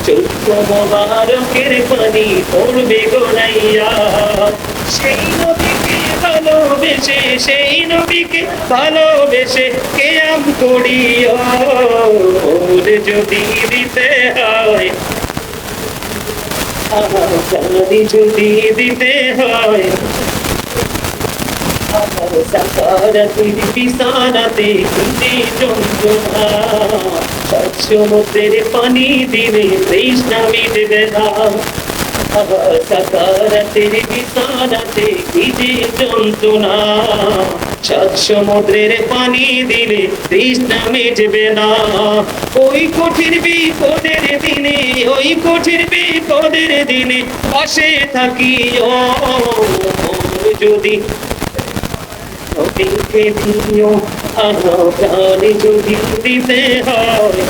চোখ মোবারকের পানি পড়বে গড়াইয়া। সেই নবীকে ভালোবেসে, সেই নবীকে ভালোবেসে কিয়াম করিও। ওর যদি দিতে হয়, আমার জানি যদি দিতে হয়, আমার সাকারাতের বিছানাতে দিতে যন্ত্রণা, সাত সমুদ্রের পানি দিলে তৃষ্ণা মিটবে না। সাকারাতের বিছানাতে দিতে যন্ত্রণা, সাত সমুদ্রের পানি দিলে তৃষ্ণা মিটবে না। ওই কঠিন বিপদের দিনে, ওই কঠিন বিপদের দিনে পাশে থাকিও। যদি নবীকে দিও, আহা প্রাণ যদি দিতে হয়,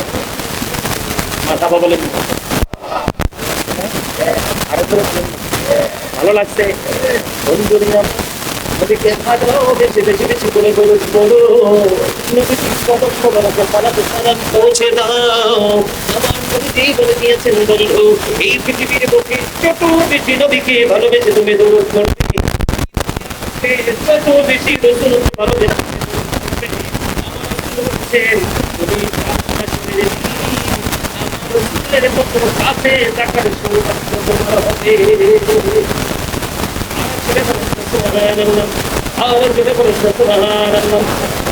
মাথা বলেন, ভালো লাগছে বন্ধুরা? নবীকে ভালোবেসে বেশি বেশি করে বলো, নবীকে কদম মোবারকে পালাতে সালাম পৌঁছে দাও। আমার নবীজি বলে দিয়েছেন, বন্ধু এই পৃথিবীর বুকে যত বেশি নবীকে ভালোবেসে তুমি দরুদ পড়বে, তত বেশি রাসূলকে ভালোবেসে দিচ্ছেন, তুমি প্রার্থনা করে দিন, আমার রাসূলের মতো কাছে থাকার সৌভাগ্য তোমার হবে। আর ছেড়ে বলুন সুবহানাল্লাহ, আর ছেড়ে বলুন সুবহানাল্লাহ।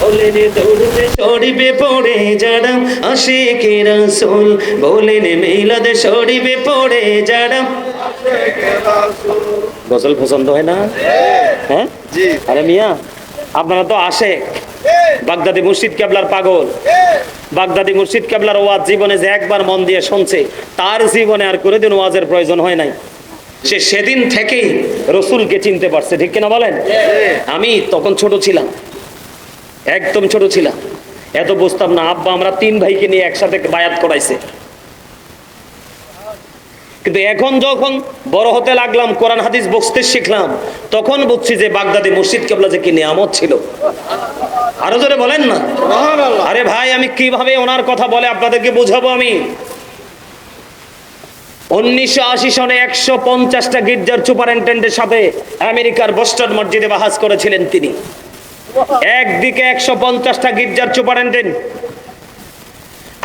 বলেন দৌড়ে শরীফে পড়ে যারা আশিকে রাসূল, বলেন মিলাদ শরীফে পড়ে যারা। গজল পছন্দ হয় না? হ্যাঁ জি। আরে মিয়া, আপনারা তো আশেক, বাগদাদি মুর্শিদ কেবলার পাগল। বাগদাদি মুর্শিদ কেবলার ওয়াজ জীবনে যে একবার মন দিয়ে শুনছে, তার জীবনে আর কোনোদিন ওয়াজের প্রয়োজন হয় নাই। সে সেদিন থেকেই রসুলকে চিনতে পারছে, ঠিক কিনা বলেন? আমি তখন ছোট ছিলাম, একদম ছোট ছিলাম, এত বুঝতাম না। আব্বা আমরা 3 ভাইকে নিয়ে একসাথে বায়াত করাইছে। কিন্তু এখন যখন বড় হতে লাগলাম, কোরআন হাদিস বুঝতে শিখলাম, তখন বুঝছি যে বাগদাদি মুর্শিদ কেবলা যে কি নিয়ামত ছিল। আরো জোরে বলেন না। আরে ভাই, আমি কিভাবে ওনার কথা বলে আপনাদেরকে বুঝাবো? আমি 1980 সনে 150টা গির্জার সুপারিনটেন্ডেন্টের সাথে আমেরিকার বোস্টন মসজিদে বাহাস করেছিলেন তিনি। একদিকে 150টা গির্জার সুপারিনটেন্ডেন্ট,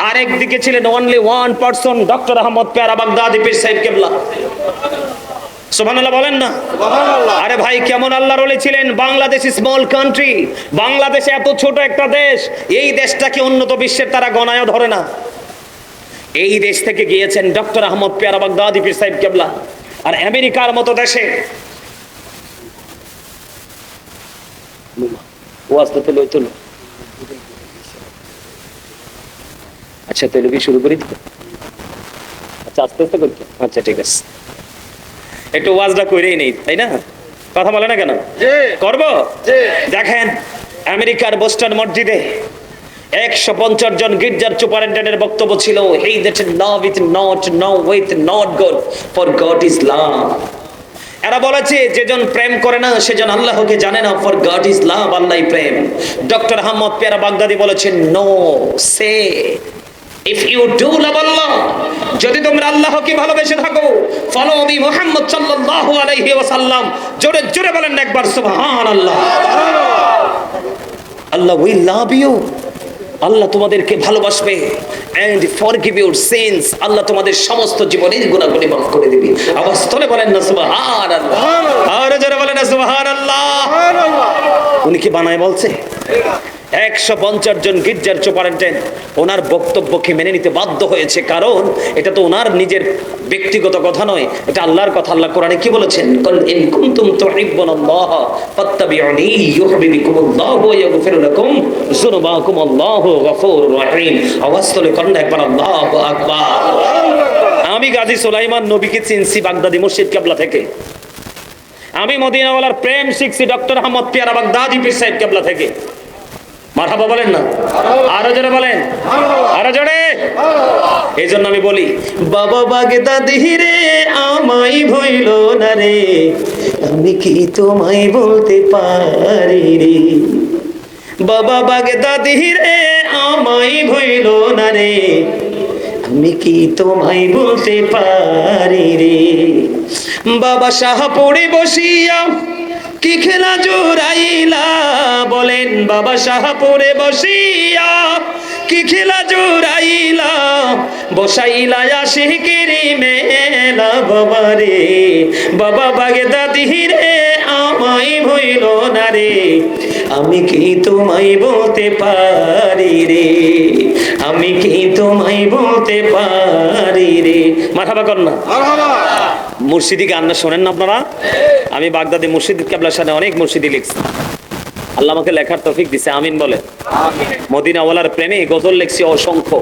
আরেকদিকে ছিলেন only one person, doctor Ahmad Pyara Baghdadi পীর সাহেব কেবলা। সুবহানাল্লাহ বলেন না। আরে ভাই, কেমন আল্লাহর ওলি ছিলেন। বাংলাদেশ স্মল কান্ট্রি, বাংলাদেশ এত ছোট একটা দেশ, এই দেশটাকে উন্নত বিশ্বের তারা গণায়ও ধরে না। এই দেশ থেকে গিয়েছেন ডক্টর আহমদ পেয়ারা বাগদাদি পীর সাহেব কেবলা। আর আমেরিকার মতো দেশে আচ্ছা তেলুগু শুরু করি। আচ্ছা আস্তে আস্তে করতে, আচ্ছা ঠিক আছে, একটু ওয়াজটা করেই নেই, তাই না? কথা বলে না কেন? করবো। দেখেন, আমেরিকার বোস্টন মসজিদে 150 জন গির্জার সুপারিনটেন্ডেন্টের বক্তব্য ছিল, he that love is not no with not God, for God is love. এরা বলেছে যেজন প্রেম করে না সেজন আল্লাহকে জানে না, ফর গড ইজ লাভ, আল্লাহই প্রেম। ডক্টর আহমদ পেয়ারা বাগদাদি বলেছেন, নো, সে if you do love Allah, যদি তোমরা আল্লাহকে ভালোবেসে থাকো, ফলো মি মুহাম্মদ সাল্লাল্লাহু আলাইহি ওয়াসাল্লাম। জোরে জোরে বলেন একবার সুবহানাল্লাহ। আল্লাহ উইল লাভ ইউ, আল্লাহ তোমাদেরকে ভালোবাসবে, and forgive your sins, আল্লাহ তোমাদের সমস্ত জীবনের গুনাহগুলি মাফ করে দিবে। আওয়াজ তোলে বলেন না সুবহানাল্লাহ। আর জোরে বলেন না সুবহানাল্লাহ। উনি কি বানায় বলছে? 150 জন গির্জার সুপারিনটেন্ডেন্ট ওনার বক্তব্যকে মেনে নিতে বাধ্য হয়েছে, কারণ এটা তো ওনার নিজের ব্যক্তিগত কথা নয়, এটা আল্লাহর কথা। আল্লাহ কোরআনে কি বলেছেন? কুল ইন কুনতুম তুহিব্বুনাল্লাহ ফাত্তাবিউনি ইউহিব্বুকুমুল্লাহু ওয়া ইয়াগফির লাকুম যুনুবাকুম, আল্লাহু গফুরুর রহিম। আওয়াজ তোলে করেন একবার আল্লাহু আকবার। আমি গাজী সুলাইমান নবীকে চিনছি বাগদাদি মুর্শিদ কেবলা থেকে। আমি মদিনাওয়ালার প্রেম শিখছি ডক্টর আহমদ পেয়ারা বাগদাদি পীর সাহেব কেবলা থেকে। মারহাবা বলেন না, আরো জোরে বলেন, আরো জোরে। এই জন্য আমি বলি, বাবা বাগদাদি রে আমায় ভইল না রে, আমি কি তোমায় বলতে পারি রে। বাবা বাগদাদি রে আমায় ভইল না রে, আমি কি তোমায় বলতে পারি রে। বাবা শাহপুরে বসিয়া কি খেলা জোরাইলা, বলেন বাবা শাহপুরে বসিয়া কি খেলা জোরাইলা, বসাইলা আশিকের মেলা বাবা রে। বাবা বাগদাদি রে আমায় ভইল না রে, আমি কি তোমায় বলতে পারি রে, আমি কি তোমায় বলতে পারি রে। মারহাবা কর না। মুর্শিদি গান না শোনেন না আপনারা? আমি বাগদাদি মুর্শিদ কেবলার সাথে অনেক মুর্শিদি লিখছি, আল্লাহ আমাকে লেখার তৌফিক দিছে, আমিন বলে। মদিনাওয়ালার প্রেমে গজল লিখছি অসংখ্য,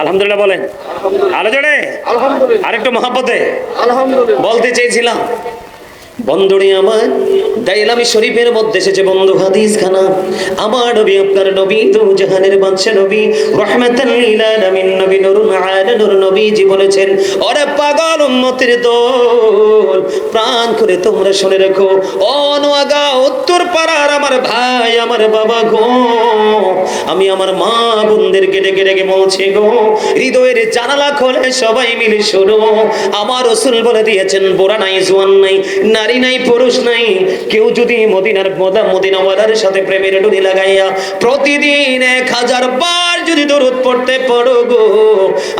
আলহামদুলিল্লাহ বলেন। আরো জোরে আরেকটু মহাব্বতে বলতে চেয়েছিলাম, বন্ধুরে আমার দাইলামি শরীফের মধ্যে এসেছে বন্ধু হাদিস খানা, আমার নবী আপনার নবী তো জাহানের বাদশা নবী রাহমাতাল লিল আলামিন নবী নূরুল আলামিন নবীজি বলেছেন, ওরে পাগল উম্মতের দল, প্রাণ করে তোমরা শুনে রাখো, ও নোয়াগা উত্তর পাড়ার আমার ভাই আমার বাবা গো, আমি আমার মা বোনদেরকে ডেকে ডেকে বলছি গো, হৃদয়ের জানালা খোলে সবাই মিলে শোনো, আমার রাসূল বলে দিয়েছেন, বোরা নাই জোয়ান নাই, নারী নাই পুরুষ নাই, কেউ যদি মদিনাওয়ালার সাথে প্রেমের ডুরি লাগাইয়া প্রতিদিন 1000 বার যদি দরুদ পড়তে পারো গো,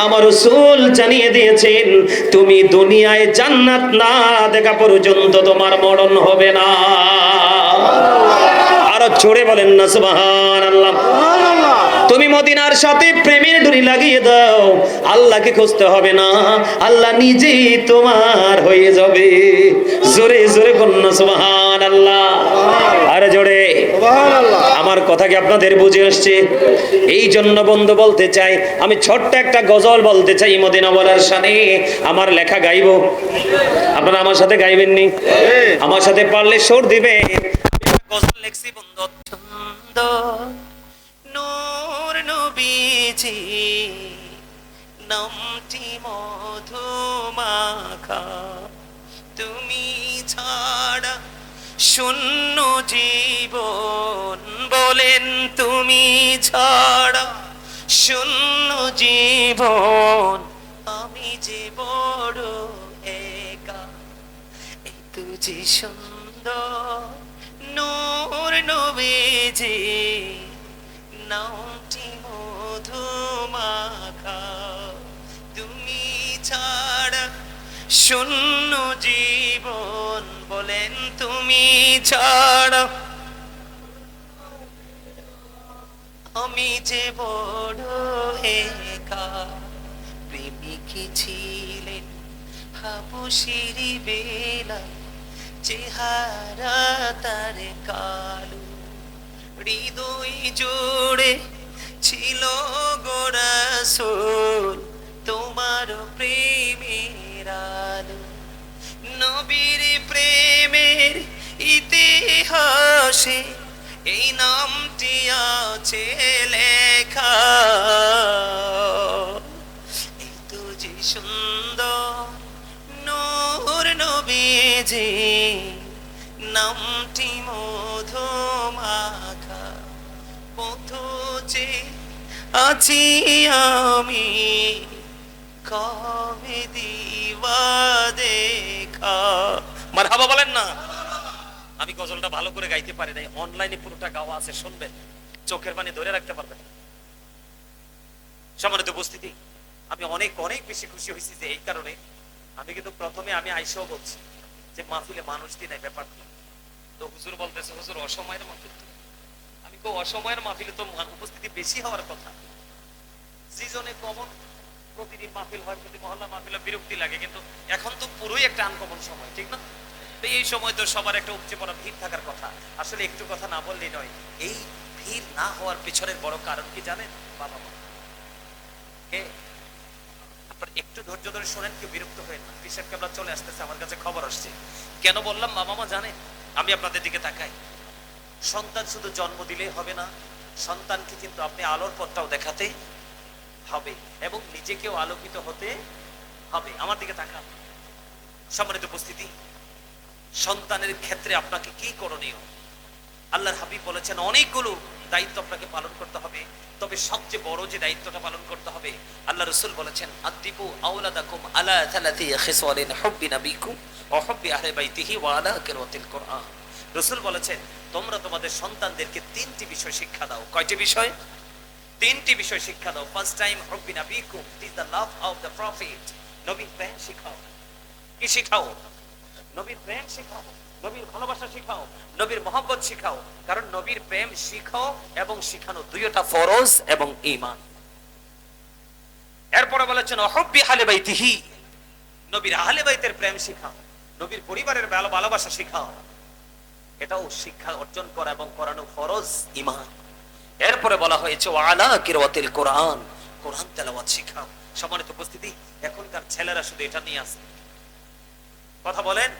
আমার রাসূল জানিয়ে দিয়েছেন তুমি দুনিয়ায় জান্নাত না দেখা পর্যন্ত তোমার মরণ হবে না। আর জোরে বলেন না সুবহানাল্লাহ। তুমি মদিনার সাথে প্রেমের ডুরি লাগিয়ে দাও, আল্লাহকে খুঁজতে হবে না, আল্লাহ নিজেই তোমার হয়ে যাবে। জোরে জোরে বলুন না সুবহানাল্লাহ। আর জোরে সুবহানাল্লাহ। আমার কথা কি আপনাদের বুঝে আসছে? এই জন্য বন্ধু বলতে চাই, আমি ছোট্ট একটা গজল বলতে চাই মদিনাওয়ালার শানে। আমার লেখা গাইবো, আপনারা আমার সাথে গাইবেন নি? আমার সাথে পারলে সুর দিবেন। গজল লেখছি বন্ধু, সুন্দর নূর নবীজি নামটি মধুমাখা, তুমি ছাড়া শূন্য জীবন, বলেন তুমি ছাড়া শূন্য জীবন, আমি যে বড় একা। এই তুঝি সুন্দর নূর নবীজি নামটি মধুমাখা, তুমি ছাড়া শূন্য জীবন, বলেন তুমি ছাড়া আমি যে বড় একা। প্রেমিকী ছিলেন হাবশির বেলা, চেহারা তার কালো, হৃদয় জোড়ে ছিল গো রাসূল তোমার প্রেমের আলো। নবীর প্রেমের ইতিহাসে এই নামটি আছে লেখা। এই তো যে সুন্দর নূর নবীজি নামটি মধুমাখা, পথে আছি আমি কবে দিবা দেখা। মারহাবা বলেন না। আমি গজলটা ভালো করে গাইতে পারি নাই, অনলাইনে পুরোটা গাওয়া আছে, শুনবেন, চোখের পানি ধরে রাখতে পারবেন। সম্মানিত উপস্থিতি, আমি অনেক অনেক বেশি খুশি হয়েছি যে এই কারণে আমি কিন্তু প্রথমে আমি আইসাও বলছি যে মাহফিলে মানুষ দিন এই ব্যাপারটা, তো হুজুর বলতেছে হুজুর অসময়ের মাহফিল। আমি তো অসময়ের মাহফিলে তো উপস্থিতি বেশি হওয়ার কথা। সিজনে কমন প্রতিদিন মাহফিল হয়, প্রতি মহল্লা মাহফিল, বিরক্তি লাগে, কিন্তু এখন তো পুরোই একটা আনকমন সময়, ঠিক না? তো এই সময় তো সবার একটা উপচে পড়া ভিড় থাকার কথা। আসলে একটু কথা না বললেই নয়, এই ভিড় না হওয়ার পেছনের বড় কারণ কি জানেন? বাবা মা। আপনার একটু ধৈর্য ধরে শোনেন, কেউ বিরক্ত হয়ে না। পিসাব কেবলা চলে আসতেছে, আমার কাছে খবর আসছে। কেন বললাম বাবা মা জানেন? আমি আপনাদের দিকে তাকাই, সন্তান শুধু জন্ম দিলেই হবে না, সন্তানকে কিন্তু আপনি আলোর পথটাও দেখাতে হবে এবং নিজেকেও আলোকিত হতে হবে। আমার দিকে তাকান। সম্মানিত উপস্থিতি, সন্তানের ক্ষেত্রে আপনাকে কি করণীয়? আল্লাহর হাবিব বলেছেন অনেকগুলো দায়িত্ব আপনাকে পালন করতে হবে, তবে সবচেয়ে বড় যে দায়িত্বটা পালন করতে হবে, আল্লাহ রাসূল বলেছেন আদিবু আওলাদাকুম আলা সালাতি খিসালিন হুব্বি নাবিকুম ওয়া হুব্বি আহলি বাইতিহি ওয়া আলা কিরাতিল কুরআন। রাসূল বলেছেন তোমরা তোমাদের সন্তানদেরকে 3টি বিষয় শিক্ষা দাও। কয়টি বিষয়? 3টি বিষয় শিক্ষা দাও। ফার্স্ট টাইম হুব্বি নাবিকুম, it is the love of the prophet. নবীর প্রেম শিখাও। কি শিখাও? নবীর প্রেম শিখাও, নবীর ভালোবাসা শিখাও, নবীর মহব্বত শিখাও। কারণ নবীর প্রেম শিখাও এবং শিখানো দুইটা ফরজ এবং ঈমান। এরপরে বলেছেন হুব্বি আহলি বাইতিহি, নবীর আহলে বাইতের প্রেম শিখাও, নবীর পরিবারের ভালোবাসা শিখাও। এটাও শিক্ষা অর্জন করা এবং করানো ফরজ, ঈমান। এরপরে বলা হয়েছে ওয়া আলা কিরাতিল কুরআন, কোরআন তেলাওয়াত শিখাও। সম্মানিত উপস্থিতি, এখনকার ছেলেরা শুধু এটা নিয়ে আছে। কথা বলেন,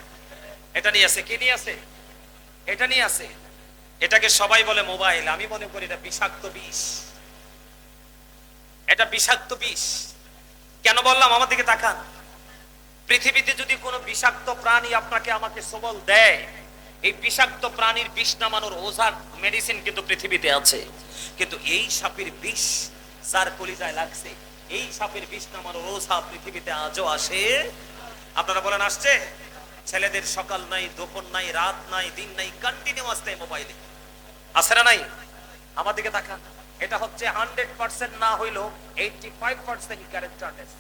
এটা নিয়ে আছে। কি নিয়ে আছে? এটা নিয়ে আছে। এটাকে সবাই বলে মোবাইল। আমি মনে করি এটা বিষাক্ত বিষ। এটা বিষাক্ত বিষ। কেন বললাম? আমার দিকে তাকান। পৃথিবীতে যদি কোনো বিষাক্ত প্রাণী আপনাকে আমাকে সবল দেয়, এই বিষাক্ত প্রাণীর বিষ নামানোর ওষুধ মেডিসিন কিন্তু পৃথিবীতে আছে। কিন্তু এই সাপের বিষ যার কলিজায় লাগছে, এই সাপের বিষ নামানোর ওষুধ পৃথিবীতে আজও আসে। আপনারা বলেন আসছে? ছেলেদের সকাল নাই, দুপুর নাই, রাত নাই, দিন নাই, কন্টিনিউয়াস টাইম মোবাইলে আছে না নাই? আমার দিকে তাকান। এটা হচ্ছে 100% না হইলো 85% ক্যারেক্টারলেস।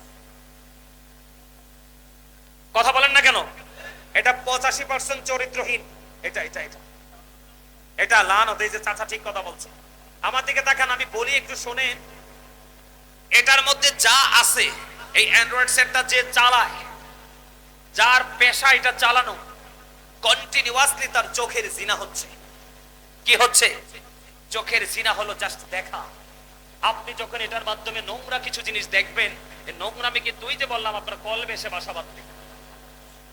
কথা বলেন না কেন? এটা 85% চরিত্রহীন। এটা এটা এটা এটা লানত। এই যে চাচা ঠিক কথা বলছে, আমার দিকে তাকান, আমি বলি একটু শোনেন। এটার মধ্যে যা আছে, এই অ্যান্ড্রয়েড সেটটা যে চালায়, যার পেশা এটা চালানো, কন্টিনিউয়াসলি তার চোখের জিনা হচ্ছে। কি হচ্ছে? চোখের জিনা হলো জাস্ট দেখা। আপনি যখন এটার মাধ্যমে নোংরা কিছু জিনিস দেখবেন, এই নোংরামি কিন্তু ওই যে বললাম আপনার কলবে এসে বাসা বাঁধবে।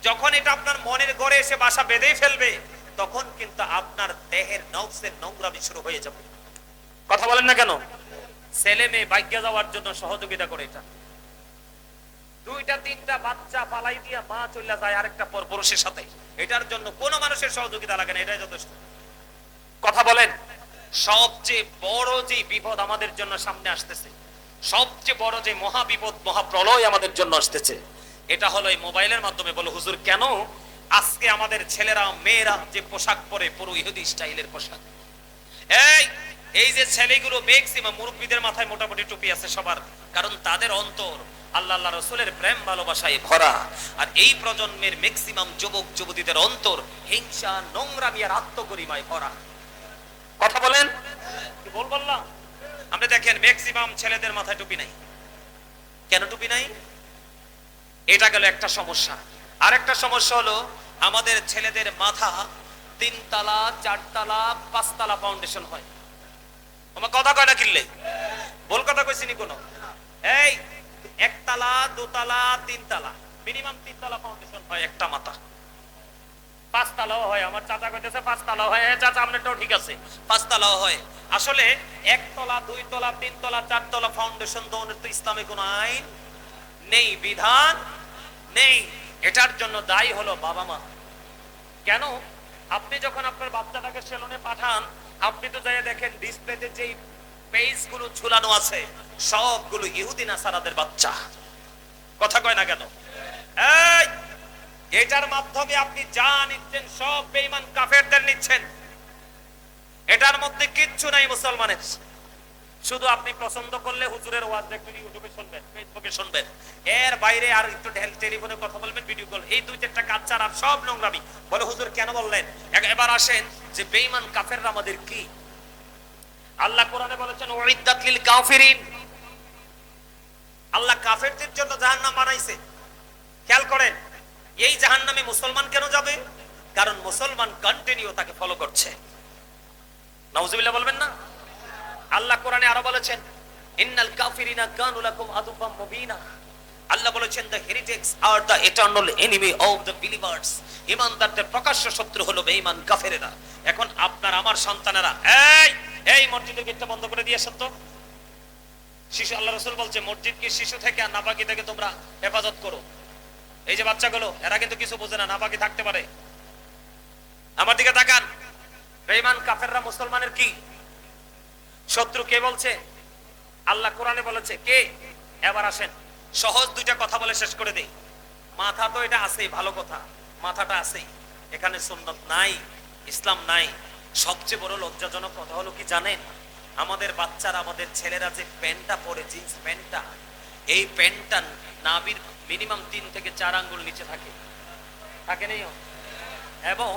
যখন এটা আপনার মনের ঘরে এসে বাসা বেঁধেই ফেলবে, তখন কিন্তু আপনার দেহের নফসের নোংরামি শুরু হয়ে যাবে। কথা বলেন না কেন? ছেলে মেয়ে ভাগ্যে যাওয়ার জন্য সহযোগিতা করে এটা। দুইটা তিনটা বাচ্চা পালাই দিয়া মা চলে যায় আরেকটা পর পুরুষের সাথে, এটার জন্য কোনো মানুষের সহযোগিতা লাগে না, এটাই যথেষ্ট। কথা বলেন। সবচেয়ে বড় যে বিপদ আমাদের জন্য সামনে আসতেছে, সবচেয়ে বড় যে মহা বিপদ, মহাপ্রলয় আমাদের জন্য আসতেছে, এটা হলো এই মোবাইলের মাধ্যমে। বলো হুজুর কেন? আজকে আমাদের ছেলেরা মেয়েরা যে পোশাক পরে, পুরো ইহুদি স্টাইলের পোশাক। এই যে ছেলেগুলো ম্যাক্সিমাম মুরব্বীদের মাথায় মোটামুটি টুপি আছে সবার, কারণ তাদের অন্তর আল্লাহ আল্লাহ রসুলের প্রেম ভালোবাসায় ভরা। আর এই প্রজন্মের ম্যাক্সিমাম যুবক যুবতীদের অন্তর হিংসা, নোংরামি আর আত্মগরিমায় ভরা। কথা বলেন। কি বললাম? আপনি দেখেন ম্যাক্সিমাম ছেলেদের মাথায় টুপি নাই। কেন টুপি নাই? এটা গেল একটা সমস্যা। আর একটা সমস্যা হলো আমাদের ছেলেদের মাথা 3 তলা 4 তলা 5 তলা ফাউন্ডেশন হয়। আমার কথা কয় না কিনলে? বল কথা কইছিনি কোন? এই 1 তলা 2 তলা 3 তলা মিনিমাম 3 তলা ফাউন্ডেশন হয় একটা মাথা। 5 তলাও হয়। আমার চাচা কইতেছে 5 তলাও হয়। চাচা আপনারটাও ঠিক আছে, 5 তলাও হয়। আসলে 1 তলা 2 তলা 3 তলা 4 তলা ফাউন্ডেশন দেওয়ার তো ইসলামে কোনো আইন নেই, বিধান নেই। এটার জন্য দায়ী হলো বাবা মা। কেন? আপনি যখন আপনার বাচ্চাটাকে সেলুনে পাঠান, আপনি তো যাই দেখেন ডিসপ্লেতে যেই পেজগুলো ঝুলানো আছে সবগুলো ইহুদি নাসারাদের বাচ্চা। কথা কয় না কেন? এটার মাধ্যমে আপনি যা নিচ্ছেন সব বেঈমান কাফেরদের নিচ্ছেন। এটার মধ্যে কিচ্ছু নাই মুসলমানের। শুধু আপনি পছন্দ করলে হুজুরের ওয়াজ দেখবেন, ইউটিউবে শুনবেন, ফেসবুকে শুনবেন, এর বাইরে আর একটু টেলিফোনে কথা বলবেন, ভিডিও কল, এই 2-4টা কাজ ছাড়া আর সব নোংরামি। বলে হুজুর কেন বললেন? এবার আসেন যে বেঈমান কাফেররা আমাদের কি। আল্লাহ কোরআনে বলেছেন উইদ্দাত লিল কাফিরিন। আল্লাহ কাফেরদের জন্য জাহান্নাম বানাইছে। খেয়াল করেন, এই জাহান্নামে মুসলমান কেন যাবে? কারণ মুসলমান কন্টিনিউ তাকে ফলো করছে। নাউজুবিল্লাহ বলবেন না? আল্লাহ কোরআনে আরো বলেছেন ইন্নাল কাফিরিনা কানু লাকুম আদুওয়াম মুবিনা। আল্লাহ বলেছেন the heretics are the eternal enemy of the believers। ঈমানদারদের প্রকাশ্য শত্রু হলো বেঈমান কাফেরেরা। এখন আপনার আমার সন্তানেরা এই মসজিদের গেটটা বন্ধ করে দিয়ে আসেন তো। শিশু, আল্লাহ রাসূল বলছে মসজিদকে শিশু থেকে আর নাপাকি থেকে তোমরা হেফাজত করো। এই যে বাচ্চাগুলো, এরা কিন্তু কিছু বোঝে না, নাপাকি থাকতে পারে। আমার দিকে তাকান। বেঈমান কাফেররা মুসলমানের কি শত্রু? কে বলছে? আল্লাহ কোরআনে বলেছে কে? এবার আসেন সহজ 2টা কথা বলে শেষ করে দেই। মাথা তো এটা আছেই, ভালো কথা, মাথাটা আছেই। এখানে সুন্নাত নাই, ইসলাম নাই। সবচেয়ে বড় লজ্জাজনক কথা হলো কি জানেন? আমাদের বাচ্চারা, আমাদের ছেলেরা যে প্যান্টটা পরে, জিন্স প্যান্টটা, এই প্যান্টটা নাভির মিনিমাম 3 থেকে 4 আঙ্গুল নিচে থাকে, থাকে নেই? এবং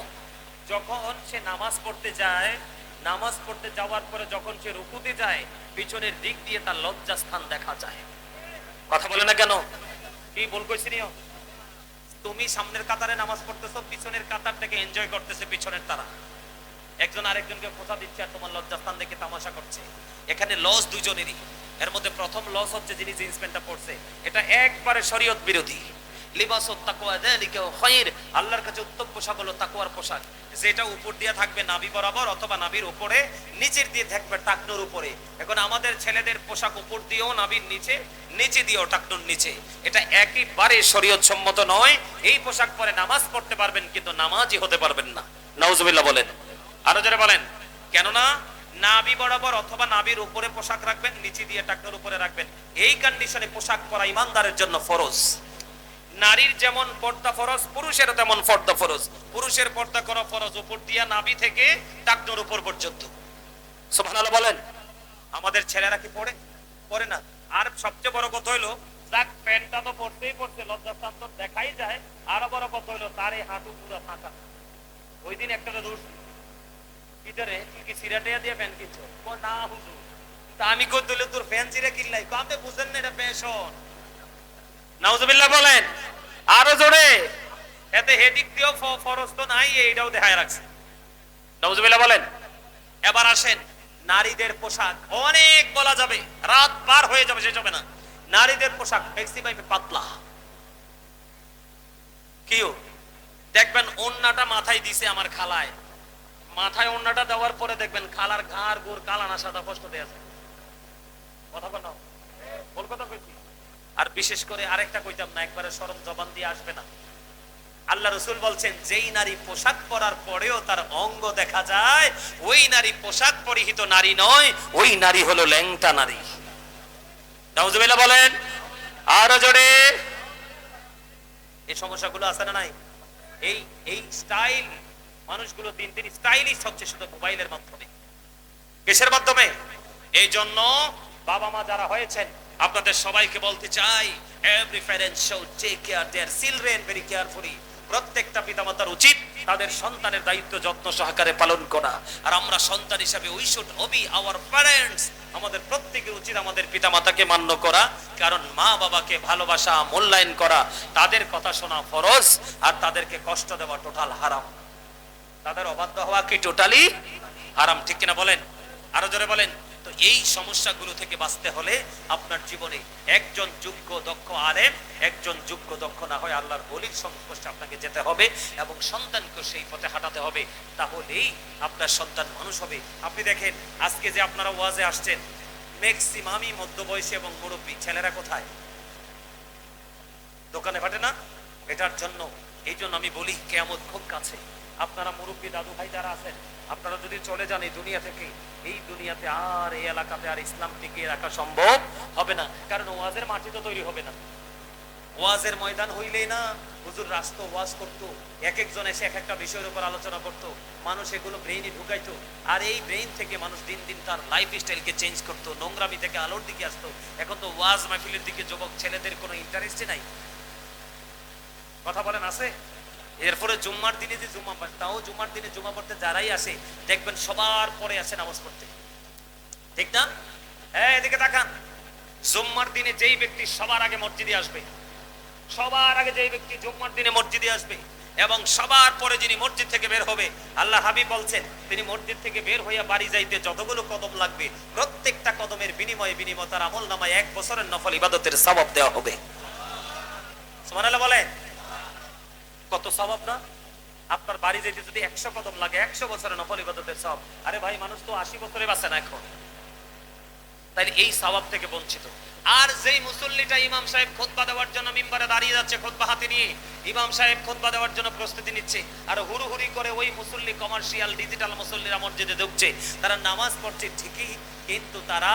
যখন সে নামাজ পড়তে যায়, নামাজ পড়তে যাওয়ার পরে যখন সে রুকুতে যায়, পিছনের দিক দিয়ে তার লজ্জাস্থান দেখা যায়। কথা বলে না কেন? কি বল কইছি নিও? তুমি সামনের কাতারে নামাজ পড়তেছো, পিছনের কাতারটাকে এনজয় করতেছে পিছনের তারা। একজন আরেকজনকে কথা দিচ্ছে আর তোমার লজ্জাস্থান দেখে তামাশা করছে। এখানে লস দুইজনেরই। এর মধ্যে প্রথম লস হচ্ছে যিনি জিন্স প্যান্টটা পরছে, এটা একবারে শরীয়ত বিরোধী। লিবাসুত তাকওয়া যালিকা খায়র। আল্লাহর কাছে উত্তম পোশাক হলো তাকওয়ার পোশাক, যেটা উপর দিয়ে থাকবে নাভি বরাবর, অথবা নাভির উপরে, নিচের দিয়ে থাকবে টাকনুর উপরে। এখন আমাদের ছেলেদের পোশাক উপর দিয়েও নাভির নিচে, নিচে দিয়েও টাকনুর নিচে। এটা একেবারে শরীয়ত সম্মত নয়। এই পোশাক পরে নামাজ পড়তে পারবেন, কিন্তু নামাজই হতে পারবেন না। নাউজুবিল্লাহ বলেন। আরো জোরে বলেন। কেননা নাভি বরাবর অথবা নাভির উপরে পোশাক রাখবেন, নিচে দিয়ে টাকনুর উপরে রাখবেন। এই কন্ডিশনে পোশাক পরা ইমানদারের জন্য ফরজ। নারীর যেমন পর্দা ফরজ, পুরুষেরও তেমন পর্দা ফরজ। পুরুষের পর্দা করা ফরজ উপর দিয়া নাভি থেকে টাকনোর উপর পর্যন্ত। সুবহানাল্লাহ বলেন। আমাদের ছেলেরা কি পড়ে? পড়ে না। আর সবচেয়ে বড় কথা হইলো, যাক প্যান্টটা তো পড়তেই পড়ছে, লজ্জাস্থান তো দেখাই যায়। আরো বড় কথা হইলো তার এই হাঁটু পুরো ফাঁকা। ওই দিন একটা দোষ ভিতরে কি সিরাটিয়া দিয়ে প্যান্ট কিনছো? না হুজুর। তা আমি কই দিলে তোর প্যান্ট চিরা কিনলাই, আপনি বুঝেন না এটা ফ্যাশন। নাউজুবিল্লাহ বলেন আরো জোরে। এতে হেডিক দিও ফরজ তো নাই, এইটাও দেখায় রাখছে। নাউজুবিল্লাহ বলেন। এবার আসেন নারীদের পোশাক। অনেক বলা যাবে, রাত পার হয়ে যাবে, শেষ হবে না। নারীদের পোশাক ম্যাক্সিমাম পাতলা। কিও দেখবেন ওন্নাটা মাথায় দিছে আমার খালায়, মাথায় ওন্নাটা দেওয়ার পরে দেখবেন খালার ঘাড় গোড় কালানা সাদা কষ্ট দেয়া যায়। কথা বল না, কলকাতা কইছি। আর বিশেষ করে আরেকটা কইতাম না, একবারে শরম জবান দিয়ে আসবে না। আল্লাহ রাসূল বলছেন যেই নারী পোশাক পরার পরেও তার অঙ্গ দেখা যায়, ওই নারী পোশাক পরিহিত নারী নয়, ওই নারী হলো ল্যাংটা নারী। নাউজুবিল্লাহ বলেন আরো জোরে। এই সমস্যাগুলো আছে না নাই? এই স্টাইল মানুষগুলো দিন দিন স্টাইলিশ হচ্ছে শুধু মোবাইলের মাধ্যমে। কিসের মাধ্যমে? এই জন্য বাবা মা যারা হয়েছেন আপনাদের সবাইকে বলতে চাই, every parent should take care their children very carefully। প্রত্যেকটা পিতামাতার উচিত তাদের সন্তানের দায়িত্ব যত্ন সহকারে পালন করা। আর আমরা সন্তান হিসেবে we should obey our parents। আমাদের প্রত্যেকের উচিত আমাদের পিতামাতাকে মান্য করা, কারণ মা বাবাকে ভালোবাসা, মূল্যায়ন করা, তাদের কথা শোনা ফরজ, আর তাদেরকে কষ্ট দেওয়া টোটাল হারাম। তাদের অবাধ্য হওয়া কি টোটালি হারাম, ঠিক কিনা বলেন? আরো জোরে বলেন। তো এই সমস্যাগুলো থেকে বাঁচতে হলে আপনার জীবনে একজন যোগ্য দক্ষ আলেম, একজন যোগ্য দক্ষ না হয় আল্লাহর ওলির সংস্পর্শে আপনাকে যেতে হবে এবং সন্তানকে সেই পথে হাঁটাতে হবে। তাহলেই আপনার সন্তান মানুষ হবে। আপনি দেখেন আজকে যে আপনারা ওয়াজে আসছেন, ম্যাক্সিমামই মধ্যবয়সী এবং মুরব্বী। ছেলেরা কোথায়? দোকানে ফাটে না? এটার জন্য এই জন্য আমি বলি কিয়ামত খুব কাছে। আপনারা মুরব্বী দাদু ভাই যারা আছেন, আপনারা যদি চলে যান এই দুনিয়া থেকে, এই দুনিয়াতে আর এই এলাকাতে আর ইসলাম টিকিয়ে রাখা সম্ভব হবে না। কারণ ওয়াজের মাটি তো তৈরি হবে না। ওয়াজের ময়দান হইলেই না হুজুর রাস্তা ওয়াজ করতো, এক একজন এসে এক একটা বিষয়ের উপর আলোচনা করতো, মানুষ এগুলো ব্রেইনে ঢুকাইতো। আর এই ব্রেইন থেকে মানুষ দিন দিন তার লাইফ স্টাইলকে চেঞ্জ করতো, নোংরামি থেকে আলোর দিকে আসতো। এখন তো ওয়াজ মাহফিলের দিকে যুবক ছেলেদের কোনো ইন্টারেস্টই নাই। কথা বলেন আছে? এরপরে জুম্মার দিনে যে জুম্মা, তাও জুম্মার দিনে জুম্মা পড়তে যারাই আসে দেখবেন সবার পরে আসে নামাজ পড়তে, ঠিক না? হ্যাঁ, এদিকে তাকান। জুম্মার দিনে যেই ব্যক্তি সবার আগে মসজিদে আসবে, সবার আগে যেই ব্যক্তি জুম্মার দিনে মসজিদে আসবে এবং সবার পরে যিনি মসজিদ থেকে বের হবে, আল্লাহ হাবিব বলছেন তিনি মসজিদ থেকে বের হইয়া বাড়ি যাইতে যতগুলো কদম লাগবে, প্রত্যেকটা কদমের বিনিময়ে তার আমল নামায় 1 বছরের নফল ইবাদতের সওয়াব দেওয়া হবে। সুবহানাল্লাহ বলেন। কত সওয়াব না? আপনার বাড়ি যেতে যদি 100 কদম লাগে, 100 বছরের নফল ইবাদতের সওয়াব। আরে ভাই, মানুষ তো 80 বছরে বাঁচে না এখন, তাই এই সওয়াব থেকে বঞ্চিত। আর যেই মুসল্লিটা ইমাম সাহেব খুতবা দেওয়ার জন্য মিম্বারে দাঁড়িয়ে যাচ্ছে খুতবা হাতে নিয়ে, ইমাম সাহেব খুতবা দেওয়ার জন্য প্রস্তুতি নিচ্ছে, আর হুড়ুহুড়ি করে ওই মুসল্লি কমার্শিয়াল ডিজিটাল মুসল্লিরা মসজিদে ঢুকছে, তারা নামাজ পড়ছে ঠিকই, কিন্তু তারা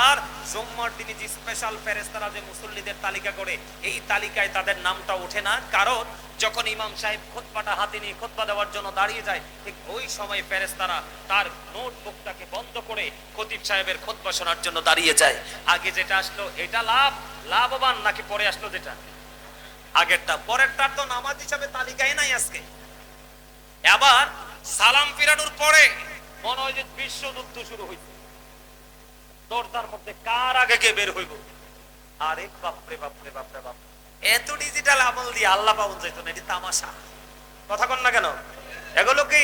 জুম্মার দিনে যে স্পেশাল ফেরেশতারা যে মুসল্লিদের তালিকা করে, এই তালিকায় তাদের নামটা ওঠে না। কারণ যখন ইমাম সাহেব খুতবাটা হাতে নিয়ে খুতবা দেওয়ার জন্য দাঁড়িয়ে যায়, ঠিক ওই সময় ফেরেশতারা তার নোটবুকটাকে বন্ধ করে খতিব সাহেবের খুতবা শোনার জন্য দাঁড়িয়ে যায়। আগে যেটা আসলো এটা লাভবান নাকি পরে আসলো যেটা আগেরটা? পরেরটা তো নামাজ হিসাবে তালিকায় নাই আজকে। আবার সালাম ফিরানোর পরে মনে হয় যে বিশ্বযুদ্ধ শুরু হইছে, দরজার মধ্যে কার আগে কে বের হইব। আরে বাপরে বাপরে বাপরে বাপ, এত ডিজিটাল আমল দিয়ে আল্লাহ পাওয়া যেত না, এটি তামাশা। কথা কন না কেন? এগুলো কি?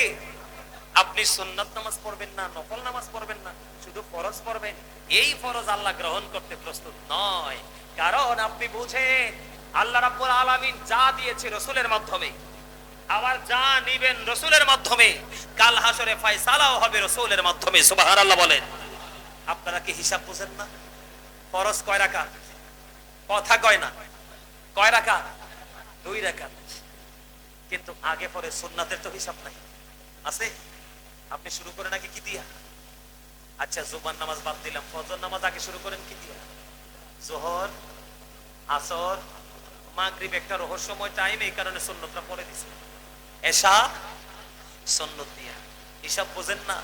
আপনি সুন্নাত নামাজ পড়বেন না, নফল নামাজ পড়বেন না, শুধু ফরজ পড়বেন। এই ফরজ আল্লাহ গ্রহণ করতে প্রস্তুত নয়। কারণ আপনি বুঝেন আল্লাহ রাব্বুল আলামিন যা দিয়েছে রাসূলের মাধ্যমে, আবার যা নিবেন রাসূলের মাধ্যমে, কাল হাসরে ফয়সালাও হবে রাসূলের মাধ্যমে। সুবহানাল্লাহ বলেন। আপনারা কি হিসাব বুঝেন না? ফরজ কয় রাকাত? কথা কয় না। কয় রাকাত? 2 রাকাত। কিন্তু আগে পরে সুন্নাতের তো হিসাব নাই, আছে? আপনি শুরু করেন আগে কি দিয়া? আচ্ছা, জুমার নামাজ বাদ দিলাম, ফজর নামাজ আগে শুরু করেন কি দিয়া? যোহর, আসর, মাগরিব একটা রহস্যময় টাইম, এই কারণে সুন্নতটা পড়ে দিছে। এশা সুন্নত দিয়া হিসাব বোঝেন না।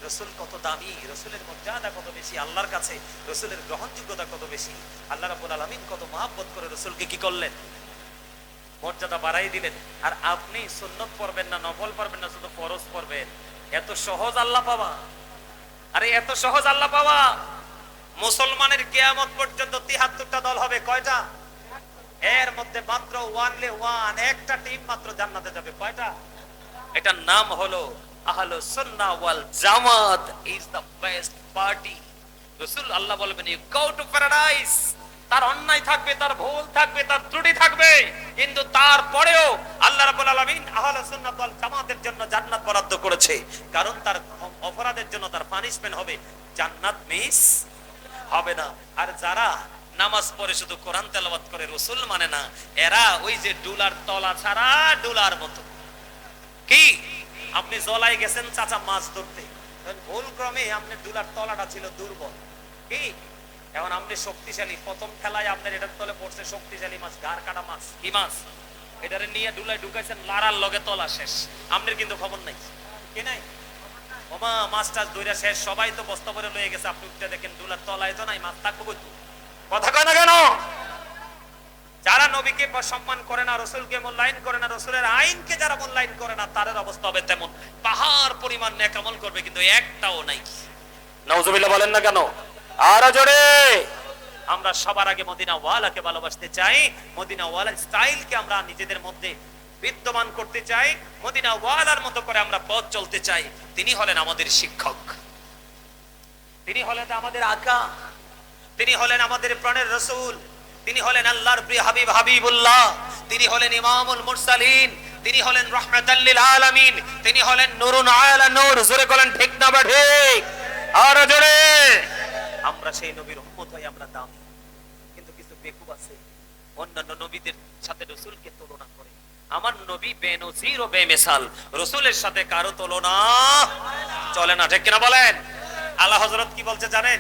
রসুল কত দামি, রসুলের মর্যাদা কত বেশি আল্লাহর কাছে, রসুলের গ্রহণযোগ্যতা কত বেশি। আল্লাহ রাব্বুল আলামিন কত মহব্বত করে রসুলকে কি করলেন, মর্যাদা বাড়াই দিলেন। আর আপনি সুন্নত পড়বেন না, নফল পড়বেন না, শুধু ফরজ পড়বেন। এত সহজ আল্লাহ পাওয়া, আরে এত সহজ আল্লাহ পাওয়া। মুসলমানের কিয়ামত পর্যন্ত ৭৩টা দল হবে, কয়টা? এর মধ্যে মাত্র একটা টিম মাত্র জান্নাতে যাবে। কয়টা? এটার নাম হলো আহলুস সুন্নাহ ওয়াল জামাত ইজ দ্য বেস্ট পার্টি। রাসূল আল্লাহ বলবেন ইউ গো টু প্যারাডাইস। তার অন্যায় থাকবে, তার ভুল থাকবে, তার ত্রুটি থাকবে, কিন্তু তারপরেও আল্লাহ রাব্বুল আলামিন আহলুস সুন্নাহ ওয়াল জামাতের জন্য জান্নাত বরাদ্দ করেছে। কারণ তার অপরাধের জন্য তার পানিশমেন্ট হবে, জান্নাত মিস হবে না। আর যারা নামাজ পড়ে শুধু কোরআন তেলাওয়াত করে, রাসূল মানে না, এরা ওই যে ডুলার তলা ছাড়া ডুলার মতো। কি আপনি জলাই গেছেন চাচা মাছ ধরতে, ভুল ক্রমে আপনার ডুলার তলাটা ছিল দুর্বল। কি এখন আপনি শক্তিশালী, প্রথম খেলায় আপনার এটার তলে পড়ছে শক্তিশালী মাছ, ঘাড় কাটা মাছ। কি মাছ? এটারে নিয়ে ডুলায় ঢুকাইছেন, লারার লগে তলা শেষ, আপনার কিন্তু খবর নাই। কি নাই? ওমা মাছ টাছ ধইরা শেষ, সবাই তো বস্তা ভরে লয়ে গেছে, আপনি উঠতে দেখেন ডুলার তলায় তো নাই, মাছ থাকবো কই? কথা কয় না কেন? যারা নবীকে সম্মান করে না, রসুলকে মূল্যায়ন করে না, রসুলের আইনকে যারা মূল্যায়ন করে না, তাদের অবস্থা হবে তেমন। পাহাড় পরিমাণ নেক আমল করবে, কিন্তু একটাও নাই। নাউজুবিল্লাহ বলেন না কেন? আর জোরে। আমরা সবার আগে মদিনা ওয়ালাকে ভালোবাসতে চাই, মদিনা ওয়ালার স্টাইলকে আমরা নিজেদের মধ্যে বিদ্যমান করতে চাই, মদিনা ওয়ালার মতো করে আমরা পথ চলতে চাই। তিনি হলেন আমাদের শিক্ষক, তিনি হলেন আমাদের আকা, তিনি হলেন আমাদের প্রাণের রসুল, তিনি হলেন আল্লাহর প্রিয় হাবিব হাবিবুল্লাহ, তিনি হলেন ইমামুল মুরসালিন, তিনি হলেন রাহমাতাল লিল আলামিন, তিনি হলেন নূরুন আলা নূর। জোরে বলেন ঠিক না বা ঠিক? আর জোরে। আমরা সেই নবীর উম্মত হই, আমরা দামি। কিন্তু কিছু বেকুব আছে অন্যান্য নবীদের সাথে রাসূলকে তুলনা করে। আমার নবী বেনজির ও বেমিসাল, রাসূলের সাথে কারো তুলনা চলে না। ঠিক কিনা বলেন? আলা হযরত কি বলছে জানেন?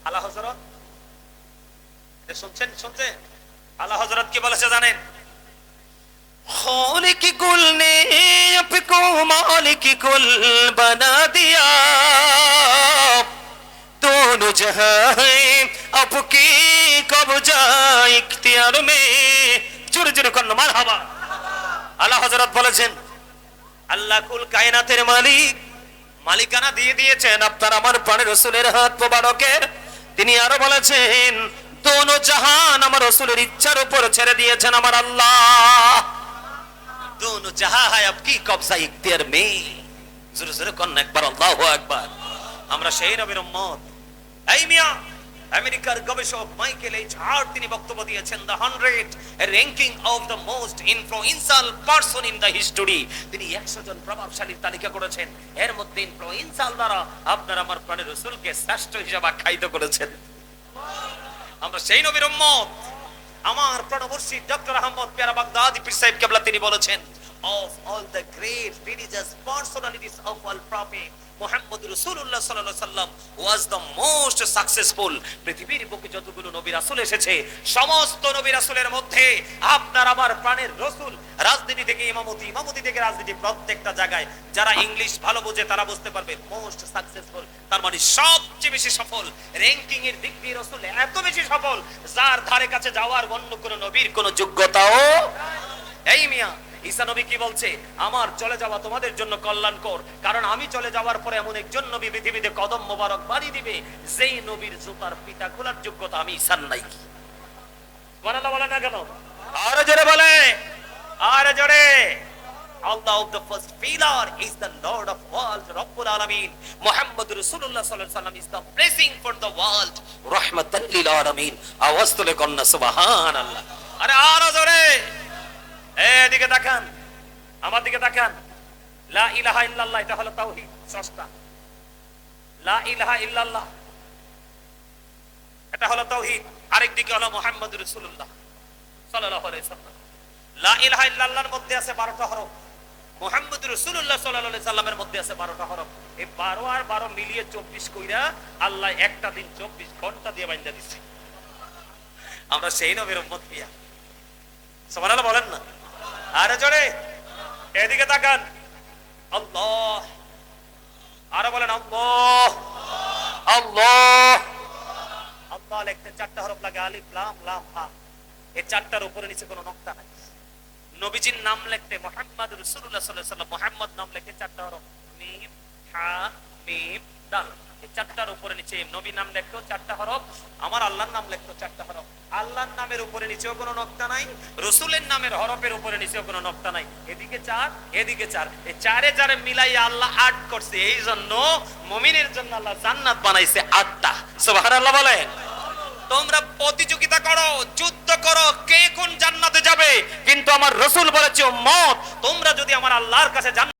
আলা হযরত শুনছেন? আলা হযরত কি বলেছে জানেন? खालिक कुल ने आपको मालिक कुल बना दिया, दोनों जहां है आपकी कब्जा इख्तियार में। জোরে জোরে কোন মারহাবা। আলা হযরত বলেছেন আল্লাহ কুল কায়নাতের মালিক, মালিকানা দিয়ে দিয়েছেন আপনার আমার প্রাণের রাসূলের হাত মোবারকের। তিনি আরো বলেছেন দোনো জাহান আমার রাসূলের ইচ্ছার উপর ছেড়ে দিয়েছেন আমার আল্লাহ। দোনো জাহান है आपकी कब्जा इख्तियार में। জোরে জোরে কোন একবার আল্লাহু আকবার। আমরা সেই নবীর উম্মত। এই মিয়া, আমেরিকার গবেষক মাইকেল এইচ হার্ট তিনি বক্তব্য দিয়েছেন the 100 ranking of the most influential person in the history. তিনি 100 জন প্রভাবশালীর তালিকা করেছেন, এর মধ্যে ইনফ্লুয়েন্সিয়াল দ্বারা আপনার আমার প্রাণের রাসূলকে শ্রেষ্ঠ হিসেবে আখ্যায়িত করেছেন। আমরা সেই নবীর উম্মত। আমার প্রাণবর্ষী ডক্টর আহমদ পেয়ারা বাগদাদি পীর সাহেব কেবলা তিনি বলেছেন of all the great religious personalities of all prophet Muhammad রাসূলুল্লাহ সাল্লাল্লাহু আলাইহি সাল্লাম was the most successful। পৃথিবীর বুকে যতগুলো নবী রাসূল এসেছে, সমস্ত নবী রাসূলের মধ্যে আপনার আমার প্রাণের রাসূল রাজনীতি থেকে ইমামতি, ইমামতি থেকে রাজনীতি, প্রত্যেকটা জায়গায় যারা ইংলিশ ভালো বোঝে তারা বুঝতে পারবে মোস্ট সাকসেসফুল, তার মানে সবচেয়ে বেশি সফল। র‍্যাঙ্কিং এর দিক দিয়ে রাসূল এত বেশি সফল, যার ধারে কাছে যাওয়ার অন্য কোনো নবীর কোনো যোগ্যতাও এই মিয়া। ঈসা নবী কি বলছে? আমার চলে যাওয়া তোমাদের জন্য কল্যাণকর, কারণ আমি চলে যাওয়ার পরে এমন একজন নবী পৃথিবীতে কদম মোবারক বাড়ি দিবে, যেই নবীর জুতার পিতা খোলার যোগ্যতা আমি ঈসার নাই। সুবহানাল্লাহ বলেন না কেন? আরে জোরে বলে, আরে জোরে। Allah of the first pillar is the Lord of world, Rabbul Alamin. Muhammad Rasulullah sallallahu alaihi wasallam is the blessing for the world, rahmatan lil alamin. আওয়াজ তুলে কন্না সুবহানাল্লাহ। আরে আরে জোরে। এদিকে তাকান, আমার দিকে তাকান। লা ইলাহা ইল্লাল্লাহ, এটা হলো তাওহীদ ষষ্ঠটা। লা ইলাহা ইল্লাল্লাহ, এটা হলো তাওহীদ। আরেক দিকে হলো মুহাম্মদুর রাসূলুল্লাহ সাল্লাল্লাহু আলাইহি সাল্লাম। লা ইলাহা ইল্লাল্লাহর মধ্যে আছে 12টা হরফ, মুহাম্মদুর রাসূলুল্লাহ সাল্লাল্লাহু আলাইহি সাল্লামের মধ্যে আছে 12টা হরফ। এই 12 আর 12 মিলিয়ে 24 কইরা আল্লাহ একটা দিন 24 ঘন্টা দিয়ে বাইন্ধা দিছে। আমরা সেই নবীর উম্মত পিয়া। সুবহানাল্লাহ বলেন না আরে জোরে এদিকে তাকান আল্লাহ আরো বলেন আল্লাহ আল্লাহ আল্লাহ লিখতে চারটা হরফ লাগে আলিফ লাম লাম হা এই চারটার উপরে নিচে কোনো নকতা নাই নবীজির নাম লিখতে মুহাম্মদ রাসূলুল্লাহ সাল্লাল্লাহু আলাইহি ওয়াসাল্লাম মুহাম্মদ নাম লিখতে চারটা হরফ মিম হা মিম দাল এই চারটার উপরে নিচে নবী নাম লিখতেও চারটা হরফ আমার আল্লাহর নাম লিখতেও চারটা হরফ আল্লাহর নামের উপরে নিচেও কোনো নকতা নাই রাসূলের নামের হরফের উপরে নিচেও কোনো নকতা নাই এদিকে চার এদিকে চার এই চারে চারে মিলাইয়া আল্লাহ আট করছে এই জন্য মুমিনের জন্য আল্লাহ জান্নাত বানাইছে আটটা সুবহানাল্লাহ বলেন তোমরা প্রতিযোগিতা করো যুদ্ধ করো কে কোন জান্নাতে যাবে কিন্তু আমার রাসূল বলেছে উম্মত তোমরা যদি আমার আল্লাহর কাছে